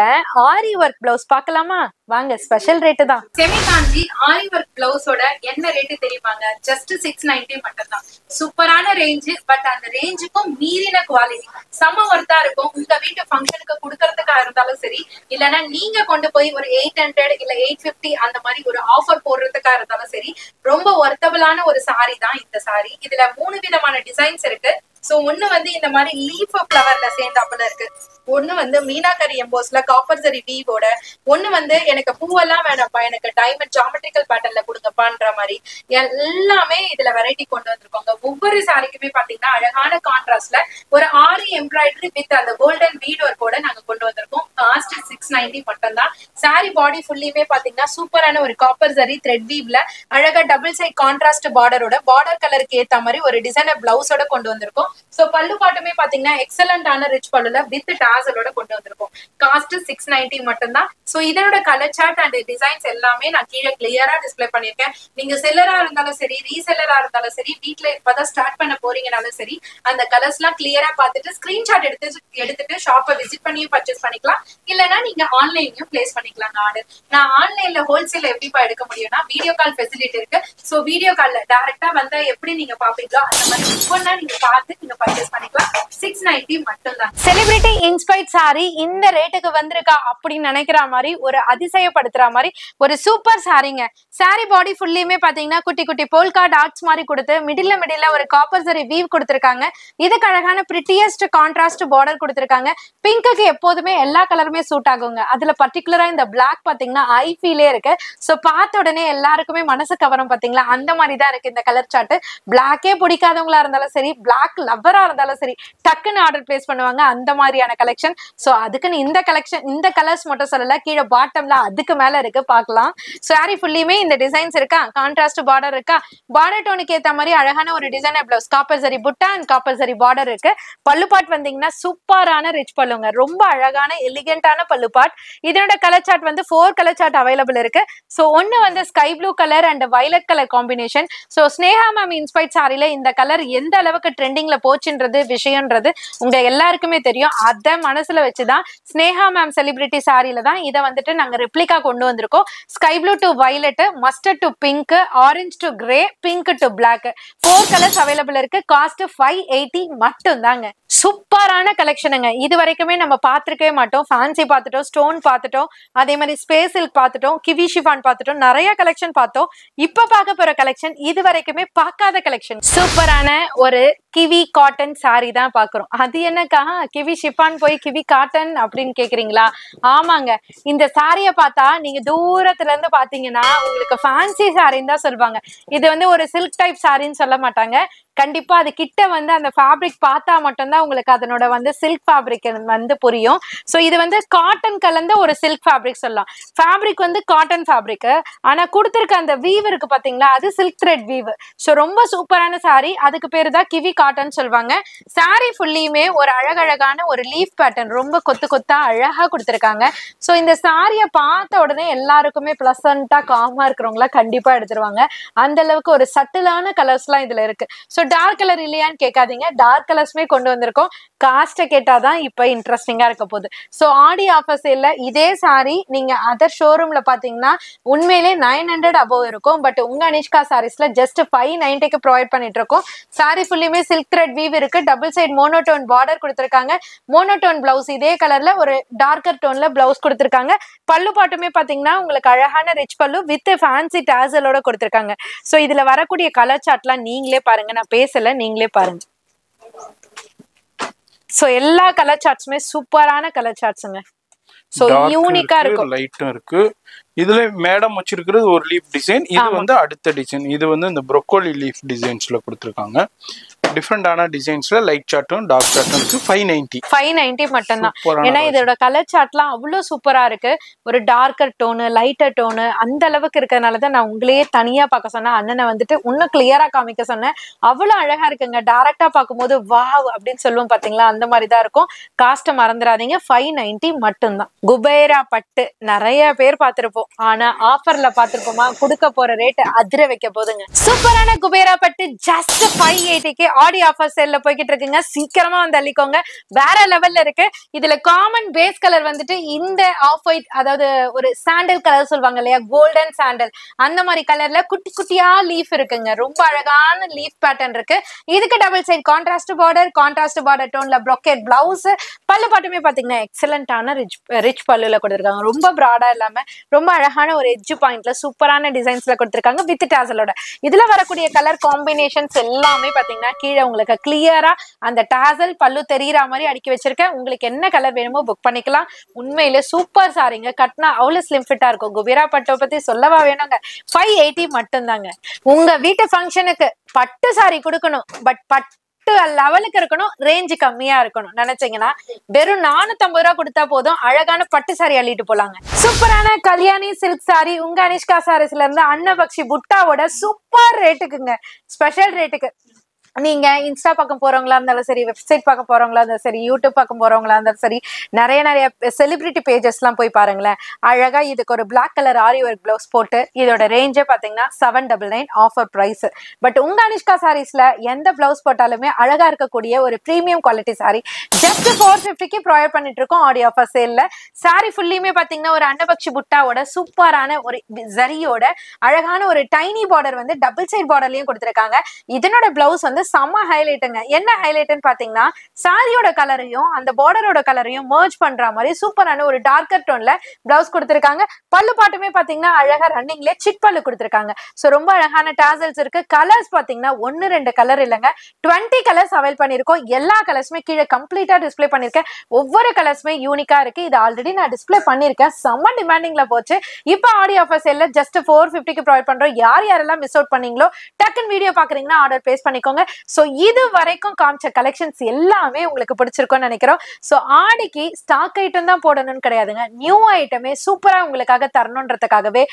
ஆரி ஒர்க் பிளவுஸ் பார்க்கலாமா? வாங்க, ஸ்பெஷல் ரேட் தான். செமி காஞ்சி ஆரி ஒர்க் பிளவுஸோட என்ன ரேட் தெரியுமாங்க? ஜஸ்ட் 690 மட்டும் தான். சூப்பரான ரேஞ்ச், பட் அந்த ரேஞ்சுக்கும் மீறின குவாலிட்டி செம ஒர்த்தா இருக்கும். உங்க வீட்டு ஃபங்க்ஷனுக்கு கொடுக்கறதுக்கா இருந்தாலும் சரி, இல்லைன்னா நீங்க கொண்டு போய் ஒரு 800 இல்ல 850 அந்த மாதிரி ஒரு ஆஃபர் போடுறதுக்கா இருந்தாலும் சரி, ரொம்ப ஒர்த்தபிளான ஒரு சாரி தான் இந்த சாரி. இதுல 3 விதமான டிசைன்ஸ் இருக்கு. சோ ஒண்ணு வந்து இந்த மாதிரி லீஃப் ஃபிளவர்ல சேர்ந்தாப்புல இருக்கு, ஒண்ணு வந்து மீனாக்கரி எம்போஸ்ல காப்பர் சரி வீவோட, ஒண்ணு வந்து எனக்கு பூவெல்லாம் வேணாப்பா, எனக்கு டைமண்ட் ஜாமெட்ரிக்கல் பேட்டர்ன்ல கொடுங்கப்பான்ற மாதிரி எல்லாமே இதுல வெரைட்டி கொண்டு வந்திருக்கோங்க. ஒவ்வொரு சாரிக்குமே பாத்தீங்கன்னா அழகான கான்ட்ராஸ்ட்ல ஒரு ஆரி எம்ப்ராய்டரி வித் அந்த கோல்டன் பீட் ஒர்க்கோட நாங்க கொண்டு வந்திருக்கோம். காஸ்ட் 690 மட்டும் தான். சாரி பாடி ஃபுல்லியுமே பாத்தீங்கன்னா சூப்பரான ஒரு காப்பர் சரி த்ரெட் வீவ்ல அழகா டபுள் சைட் கான்ட்ராஸ்ட் பார்டரோட, பார்டர் கலருக்கு ஏத்த மாதிரி ஒரு டிசைனர் பிளவுஸோட கொண்டு வந்திருக்கோம். சோ பல்லு பாட்டுமே பாத்தீங்கன்னா எக்ஸலண்டான ரிச் பல்லுல வித் டாசலோட கொண்டு வந்திருக்கோம். காஸ்ட் 690 மட்டும் தான். சோ இதனோட கலர் சார்ட் அண்ட் டிசைன்ஸ் எல்லாமே நான் கீழே கிளியரா டிஸ்ப்ளே பண்ணிருக்கேன். நீங்க செல்லரா இருந்தாலும் சரி, ரீசெல்லரா இருந்தாலும் சரி, வீட்ல இப்பதான் ஸ்டார்ட் பண்ண போறீங்கனாலும் சரி, அந்த கலர்ஸ் எல்லாம் கிளியரா பார்த்துட்டு ஸ்கிரீன்ஷாட் எடுத்துட்டு ஷாப்பை விசிட் பண்ணியும் பர்ச்சேஸ் பண்ணிக்கலாம். இல்லைன்னா நீங்க ஆன்லைன்லயும் பிளேஸ் பண்ணிக்கலாம் ஆர்டர். நான் ஆன்லைன்ல ஹோல்சேல் எப்படிப்பா எடுக்க முடியும்னா வீடியோ கால் ஃபெசிலிட்டி இருக்கு. சோ வீடியோ கால்ல டைரக்டா வந்தா எப்படி நீங்க பாப்பீங்களோ அந்த மாதிரி ஒவ்வொன்னா நீங்க பார்த்து நீங்க பர்ச்சேஸ் பண்ணிக்கலாம். 690 மட்டும் தான். செலிபிரிட்டி இன்ஸ்பைர்ட் சாரி இந்த ரேட்டுக்கு வந்திருக்கா அப்படின்னு நினைக்கிற மாதிரி, ஒரு அதிசயப்படுத்துற மாதிரி ஒரு சூப்பர் சாரிங்க. சாரி பாடி ஃபுல்லியுமே பாத்தீங்கன்னா குட்டி குட்டி போல்கா டாட்ஸ் மாதிரி கொடுத்து மிடில்ல ஒரு காப்பர் சரி வீவ் கொடுத்திருக்காங்க. இதுக்கு அழகான பிரிட்டியஸ்ட் கான்ட்ராஸ்ட் பார்டர் கொடுத்திருக்காங்க. பிங்க்குக்கு எப்போதுமே எல்லா கலருமே சூட் ஆகுங்க. அதுல பர்டிகுலரா இந்த பிளாக் பாத்தீங்கன்னா ஐ ஃபீலே இருக்கு. சோ பார்த்த உடனே எல்லாருக்குமே மனசு கவரும் பாத்தீங்களா, அந்த மாதிரி தான் இருக்கு இந்த கலர் சார்ட். பிளாக்கே பிடிக்காதவங்களா இருந்தாலும் சரி, பிளாக் லவ்வரா இருந்தாலும் சரி, டக்குன்னு ஆர்டர் பிளேஸ் பண்ணுவாங்க அந்த மாதிரியான கலெக்ஷன். சோ அதுக்குன்னு இந்த கலெக்ஷன் இந்த கலர்ஸ் மட்டும் சொல்லல, கீழே பாட்டம்ல அதுக்கு மேல இருக்கு பார்க்கலாம். சாரி ஃபுல்லியுமே இந்த டிசைன்ஸ் இருக்கா, கான்ட்ராஸ்ட் பார்டர் இருக்கா, பார்டர் டோனுக்கு ஏத்த மாதிரி அழகான ஒரு டிசைனர் பிளவுஸ், காப்பர் சரி புட்டா அண்ட் காப்பர் சரி பார்டர் இருக்கு. பல்லு பாட் வந்தீங்கன்னா சூப்பரான ரிச் பல்லுங்க, ரொம்ப அழகான எலிகென்டான பல்லு பாட். இதனோட கலர் சார்ட் வந்து 4 கலர் சார்ட் அவைலபிள் இருக்கு. சோ ஒன்னு வந்து sky blue colour and violet colour combination. So Sneha ma'am inspired சாரில இந்த கலர் எந்த அளவுக்கு ட்ரெண்டிங்ல போச்சுன்றது விஷயம்ன்றது உங்க எல்லாருக்குமே தெரியும். அத மனசுல வச்சுதான் ஸ்னேகா மேம் செலிபிரிட்டி சாரில தான் இதை வந்துட்டு நாங்க ரெப்ளிகா கொண்டு வந்திருக்கோம். Sky blue to violet, mustard to pink, orange to grey, pink to black, 4 colours available இருக்கு. காஸ்ட் 580 மட்டும் தாங்க. சூப்பரான கலெக்ஷனுங்க. இது வரைக்குமே நம்ம பார்த்திருக்கவே மாட்டோம். ஃபேன்சி பார்த்துட்டோம், ஸ்டோன் பார்த்துட்டோம், அதே மாதிரி ஸ்பேஸ் சில்க் பார்த்துட்டோம், கிவி ஷிஃபான் பார்த்துட்டோம், நிறைய கலெக்ஷன் பார்த்தோம். இப்ப பார்க்க போற கலெக்ஷன் இது வரைக்குமே பார்க்காத கலெக்ஷன். சூப்பரான ஒரு கிவி காட்டன் சாரி தான் பாக்குறோம். அது என்னக்கா கிவி ஷிஃபான் போய் கிவி காட்டன் அப்படின்னு கேக்குறீங்களா? ஆமாங்க, இந்த சாரிய பார்த்தா நீங்க தூரத்துல இருந்து பாத்தீங்கன்னா உங்களுக்கு ஃபேன்சி சாரின்னு தான் சொல்லுவாங்க. இது வந்து ஒரு சில்க் டைப் சாரின்னு சொல்ல மாட்டாங்க. கண்டிப்பா அது கிட்ட வந்து அந்த ஃபேப்ரிக் பார்த்தா மட்டும்தான் உங்களுக்கு அதனோட வந்து சில்க் ஃபேப்ரிக் வந்து புரியும். ஸோ இது வந்து காட்டன் கலந்த ஒரு சில்க் ஃபேப்ரிக் சொல்லலாம். ஃபேப்ரிக் வந்து காட்டன் ஃபேப்ரிக், ஆனா கொடுத்துருக்க அந்த வீவ் இருக்கு பாத்தீங்களா, அது சில்க் த்ரெட் வீவ். ஸோ ரொம்ப சூப்பரான சாரி. அதுக்கு பேரு தான் கிவி காட்டன் சொல்லுவாங்க. சாரி ஃபுல்லியுமே ஒரு அழகழகான ஒரு லீஃப் பேட்டர்ன் ரொம்ப கொத்து கொத்தா அழகா கொடுத்துருக்காங்க. ஸோ இந்த சாரியை பார்த்த உடனே எல்லாருக்குமே பிளசண்டா காமா இருக்கிறவங்களா கண்டிப்பா எடுத்துருவாங்க. அந்த அளவுக்கு ஒரு சட்டிலான கலர்ஸ்லாம் இதுல இருக்கு. ஸோ டார்க் கலர் இல்லையான்னு கேட்காதீங்க, டார்க் கலர்ஸ்மே கொண்டு வந்திருக்கோம். காஸ்ட்டை கேட்டாதான் இப்ப இன்ட்ரெஸ்டிங்கா இருக்க போகுது. ஸோ ஆடி ஆஃபர் சேல்ல இதே சாரி நீங்க அதர் ஷோரூம்ல பாத்தீங்கன்னா உண்மையிலே 900 அபோவ் இருக்கும். பட் உங்க அனிஷ்கா சாரீஸ்ல ஜஸ்ட் 590க்கு ப்ரொவைட் பண்ணிட்டு இருக்கோம். சாரி ஃபுல்லுமே சில்க் த்ரெட் வீவ் இருக்கு. டபுள் சைட் மோனோடோன் பார்டர் கொடுத்திருக்காங்க. மோனோடோன் பிளவுஸ் இதே கலர்ல ஒரு டார்க்கர் டோன்ல பிளவுஸ் கொடுத்திருக்காங்க. பல்லு பாட்டுமே பாத்தீங்கன்னா உங்களுக்கு அழகான ரிச் பல்லு வித் ஃபேன்சி டாசலோட கொடுத்திருக்காங்க. ஸோ இதுல வரக்கூடிய கலர் சார்ட்லாம் நீங்களே பாருங்க, நான் பேசல, நீங்களே பாருங்க. சோ எல்லா கலர் சார்ட்ஸுமே சூப்பரான கலர் சார்ட்ஸுங்க. சோ யூனிக்கா இருக்கும். லைட்டும் இருக்கு. இதுல மேடம் வச்சிருக்கிறது ஒரு லீஃப் டிசைன். இது வந்து அடுத்த டிசைன். இது வந்து இந்த ப்ரோக்கோலி லீஃப் டிசைன்ஸ்ல கொடுத்திருக்காங்க. டிஃபரெண்டான டிசைன்ஸ்ல லைட் சார்ட்டும் டார்க் சார்ட்டும் இருக்கு. 590 மட்டும் தான். ஏன்னா இதோட கலர் சார்ட்லாம் அவ்வளவு சூப்பரா இருக்கு. ஒரு டார்க்கர் டோனு, லைட்டர் டோனு அந்த அளவுக்கு இருக்கிறதுனாலதான் நான் உங்களையே தனியா பார்க்க சொன்னேன். அண்ணனை வந்துட்டு இன்னும் கிளியரா காமிக்க சொன்னேன். அவ்வளவு அழகா இருக்குங்க. டைரக்டா பார்க்கும்போது வாவ் அப்படின்னு சொல்லுவோம் பாத்தீங்களா, அந்த மாதிரிதான் இருக்கும். காஸ்ட் மறந்துடாதீங்க, 590 மட்டும்தான். குபேரா பட்டு நிறைய பேர் பார்த்திருப்போம், ஆனா ஆஃபர்ல பார்த்திருப்போமா? கொடுக்க போற ரேட் அதிர வைக்க போதுங்க. சூப்பரான குபேரா பட்டு ஜஸ்ட் 580க்கு ஆடி ஆஃபர் சேல்ல போய்கிட்டு இருக்குங்க. சீக்கிரமா வந்து அள்ளிக்கோங்க. வேற லெவல்ல இருக்கு. இதுல காமன் பேஸ் கலர் வந்துட்டு இந்த ஆஃப் ஒயிட், அதாவது ஒரு சாண்டல் கலர் சொல்லுவாங்க இல்லையா, கோல்டன் சாண்டல், அந்த மாதிரி கலர்ல குட்டி குட்டியா லீஃப் இருக்குங்க. ரொம்ப அழகான லீஃப் பேட்டர்ன் இருக்கு. இதுக்கு டபுள் சைட் கான்ட்ராஸ்ட் பார்டர் டோன்ல ப்ராக்கெட் பிளவுஸ். பல்லு பாட்டுமே பாத்தீங்கன்னா எக்ஸலண்டான ரிச் பல்லுல கொடுத்திருக்காங்க. ரொம்ப பிராடா இல்லாம ரொம்ப அழகான ஒரு எட்ஜ் பாயிண்ட்ல சூப்பரான டிசைன்ஸ்ல கொடுத்திருக்காங்க வித் டாசலோட. இதுல வரக்கூடிய கலர் காம்பினேஷன்ஸ் எல்லாமே பாத்தீங்கன்னா கீழே உங்களுக்கு கிளியரா அந்த டாசல் பல்லு தெரியற மாதிரி அடுக்கி வச்சிருக்கேன். உங்களுக்கு என்ன கலர் வேணுமோ புக் பண்ணிக்கலாம். உண்மையிலே சூப்பர் சாரிங்க. கட்டினா அவ்வளவு ஸ்லிம் ஃபிட்டா இருக்கும். குபேரா பட்டை பத்தி சொல்லவா வேணுங்க. 580 மட்டும் தாங்க. உங்க வீட்டு ஃபங்க்ஷனுக்கு பட்டு சாரி கொடுக்கணும், பட் பட்டு லெவலுக்கு இருக்கணும், ரேஞ்ச் கம்மியா இருக்கணும் நினைச்சீங்கன்னா வெறும் 450 ரூபாய் கொடுத்தா போதும், அழகான பட்டு சாரி அள்ளிட்டு போலாங்க. சூப்பரான கல்யாணி சில்க் சாரி உங்க அனிஷ்கா சாரீஸ்ல இருந்து அன்னபக்ஷி புட்டாவோட சூப்பர் ரேட்டுக்குங்க, ஸ்பெஷல் ரேட்டுக்கு. நீங்க இன்ஸ்டா பக்கம் போறவங்களா இருந்தாலும் சரி, வெப்சைட் பார்க்க போறவங்களா இருந்தாலும் சரி, யூடியூப் பக்கம் போறவங்களா இருந்தாலும் சரி, நிறைய செலிபிரிட்டி பேஜஸ் எல்லாம் போய் பாருங்களேன். அழகா இதுக்கு ஒரு பிளாக் கலர் ஆரி ஒர்க் பிளவுஸ் போட்டு இதோட ரேஞ்சே பாத்தீங்கன்னா 799 ஆஃபர் பிரைஸ். பட் உங்க அனிஷ்கா சாரீஸ்ல எந்த பிளவுஸ் போட்டாலுமே அழகா இருக்கக்கூடிய ஒரு பிரீமியம் குவாலிட்டி சாரி ஜஸ்ட் 450க்கு ப்ரொவைட் பண்ணிட்டு இருக்கோம் ஆடி ஆஃபர் சேல்ல. சாரி ஃபுல்லியுமே பாத்தீங்கன்னா ஒரு அன்னபக்ஷி புட்டாவோட சூப்பரான ஒரு ஜரியோட அழகான ஒரு டைனி பார்டர் வந்து டபுள் சைட் பார்டர்லயும் கொடுத்திருக்காங்க. இதனோட பிளவுஸ் வந்து செம்ம ஹைலைட்டுங்க. என்ன ஹைலைட்னு பாத்தீங்கன்னா சாரியோட கலரையும் அந்த பார்டரோட கலரையும் மர்ஜ் பண்ற மாதிரி சூப்பரான ஒரு டார்க்கர் டோன்ல பிளவுஸ் கொடுத்திருக்காங்க. பல்லு பாட்டுமே பாத்தீங்கன்னா அழகா ரன்னிங்ல சிட் பல்லு கொடுத்திருக்காங்க. சோ ரொம்ப அழகான டாசல்ஸ் இருக்கு. கலர்ஸ் பாத்தீங்கன்னா 1-2 கலர் இல்லைங்க, 20 கலர்ஸ் அவைல் பண்ணிருக்கோம். எல்லா கலர்ஸுமே கீழே கம்ப்ளீட்டா டிஸ்பிளே பண்ணிருக்கேன். ஒவ்வொரு கலர்ஸுமே யூனிக்கா இருக்கு. இது ஆல்ரெடி நான் டிஸ்பிளே பண்ணிருக்கேன், செம்ம டிமாண்டிங்ல போச்சு. இப்போ ஆடி ஆஃபர் சேல்ல ஜஸ்ட் 450க்கு ப்ரொவைட் பண்றோம். யாரெல்லாம் மிஸ் அவுட் பண்ணீங்களோ டக்குன்னு வீடியோ பாக்குறீங்கன்னா ஆர்டர் பிளேஸ் பண்ணிக்கோங்க. சோ இது வரைக்கும் காமிச்ச கலெக்ஷன்ஸ் எல்லாமே உங்களுக்கு பிடிச்சிருக்கும்னு நினைக்கிறோம். சோ ஆடிக்கு ஸ்டாக் ஐட்டம் தான் போடணும்னு கிடையாதுங்க, நியூ ஐட்டமே சூப்பரா உங்களுக்காக தரணும்ன்றதுக்காகவே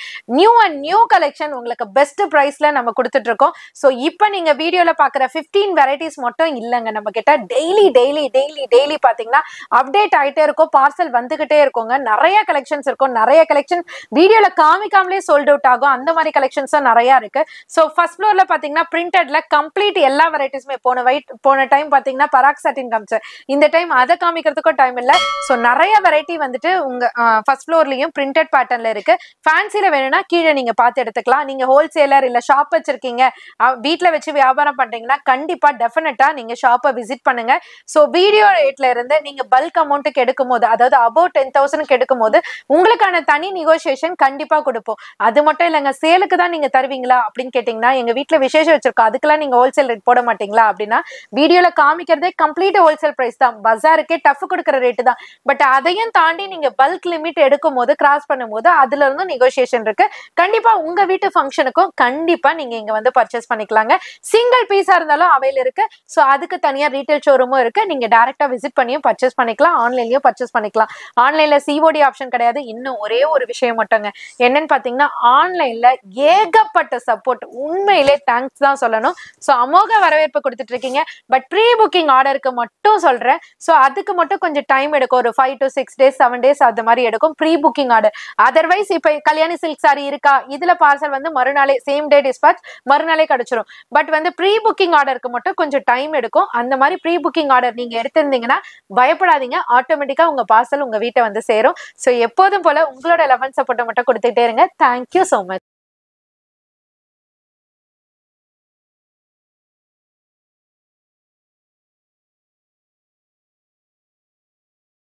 நியூ கலெக்ஷன் உங்களுக்கு பெஸ்ட் பிரைஸ்ல நம்ம கொடுத்துட்டு இருக்கோம். சோ இப்போ நீங்க வீடியோல பாக்குற 15 வெரைட்டிஸ் மட்டும் இல்லங்க, நம்ம கிட்ட டெய்லி பாத்தீங்கன்னா அப்டேட் ஆயிட்டே இருக்கும், பார்சல் வந்துகிட்டே இருக்குங்க. நிறைய கலெக்ஷன்ஸ் இருக்கும், நிறைய கலெக்ஷன் வீடியோல காமிக்காமலே சோல்ட் அவுட் ஆகும். அந்த மாதிரி கலெக்ஷன்ஸும் நிறைய இருக்கு. சோ ஃபர்ஸ்ட் ஃப்ளோர்ல பாத்தீங்கன்னா பிரிண்டட்ல கம்ப்ளீட் எல்லா வெரைட்டிஸ்மே போன டைம் பாத்தீங்கன்னா பராக் சாட்டின் காமிச்சேன். இந்த டைம் அதை காமிக்கிறதுக்கும் டைம் இல்ல. சோ நிறைய வெரைட்டி வந்துட்டு உங்க ஃபர்ஸ்ட் ஃப்ளோர்லயும் பிரிண்டட் பேட்டர்ன்ல இருக்கு. ஃபேன்சில வேணும்னா கீழே நீங்க பார்த்து எடுத்துக்கலாம். நீங்க ஹோல்சேலர் இல்ல ஷாப் வச்சிருக்கீங்க, வீட்டுல வச்சு வியாபாரம் பண்றீங்கன்னா கண்டிப்பா டெஃபினட்டா நீங்க ஷாப்பை விசிட் பண்ணுங்க. சோ வீடியோ ரேட்ல இருந்து நீங்க பல்க் அமௌண்ட்டுக்கு எடுக்கும் போது, அதாவது அபவுட் 10,000க்கு எடுக்கும் போது உங்களுக்கான தனி நெகோசியேஷன் கண்டிப்பா கொடுப்போம். அது மட்டும் இல்லைங்க, சேலுக்கு தான் நீங்க தருவீங்களா அப்படின்னு கேட்டீங்கன்னா எங்க வீட்டுல விசேஷம் வச்சிருக்கோம், அதுக்கெல்லாம் நீங்க ஹோல்சேல் ரேட் போட மாட்டீங்களா அப்படின்னா, வீடியோல காமிக்கிறதே கம்ப்ளீட் ஹோல்சேல் பிரைஸ் தான், பஜாருக்கே டஃப் கொடுக்குற ரேட்டு தான். பட் அதையும் தாண்டி நீங்க பல்க் லிமிட் எடுக்கும் போது, கிராஸ் பண்ணும்போது அதுல இருந்து நெகோசியேஷன் இருக்கு. கண்டிப்பா உங்க வீட்டு ஃபங்க்ஷனுக்கும் கண்டிப்பா நீங்க இங்க வந்து பர்ச்சேஸ் பண்ணிக்கலாங்க. சிங்கிள் பீஸா இருந்தாலும் அவைல் இருக்கு. சோ அதுக்கு தனியா ரீட்டைல் ஷோரூமும் இருக்கு. நீங்க டைரக்டா விசிட் பண்ணியும் பர்ச்சேஸ் பண்ணிக்கலாம், ஆன்லைன்லயும் பர்ச்சேஸ் பண்ணிக்கலாம். ஆன்லைன்ல சிஓடி ஆப்ஷன் கிடையாது. இன்னும் ஒரே ஒரு விஷயம் மட்டுங்க, என்னன்னு பாத்தீங்கன்னா ஆன்லைன்ல ஏகப்பட்ட சப்போர்ட், உண்மையிலே தேங்க்ஸ் தான் சொல்லணும். சோ அமோக வரவேற்பு கொடுத்துட்டு இருக்கீங்க. பட் ப்ரீ புக்கிங் ஆர்டருக்கு மட்டும் சொல்றேன். சோ அதுக்கு மட்டும் கொஞ்சம் டைம் எடுக்கும், ஒரு 5 to 6 days 7 days அது மாதிரி எடுக்கும் ப்ரீ புக்கிங் ஆர்டர். அதர்வைஸ் இப்ப கல்யாணி சில்க் சாரி இருக்கா, இதுல பார்சல் வந்து மறுநாளே சேம் டே டிஸ்பாச் மறுநாளே கிடைச்சிரும். பட் வந்து ப்ரீ புக்கிங் ஆர்டருக்கு மட்டும் கொஞ்சம் டைம் எடுக்கும். அந்த மாதிரி ப்ரீ புக்கிங் ஆர்டர் நீங்க எடுத்திருந்தீங்கன்னா பயப்படாதீங்க, ஆட்டோமேட்டிக்கா உங்க பார்சல் உங்க வீட்டை வந்து சேரும். சோ எப்போதும் போல உங்களோட லெவன் சப்போர்ட்டை மட்டும் கொடுத்துட்டே இருங்க. Thank you so much.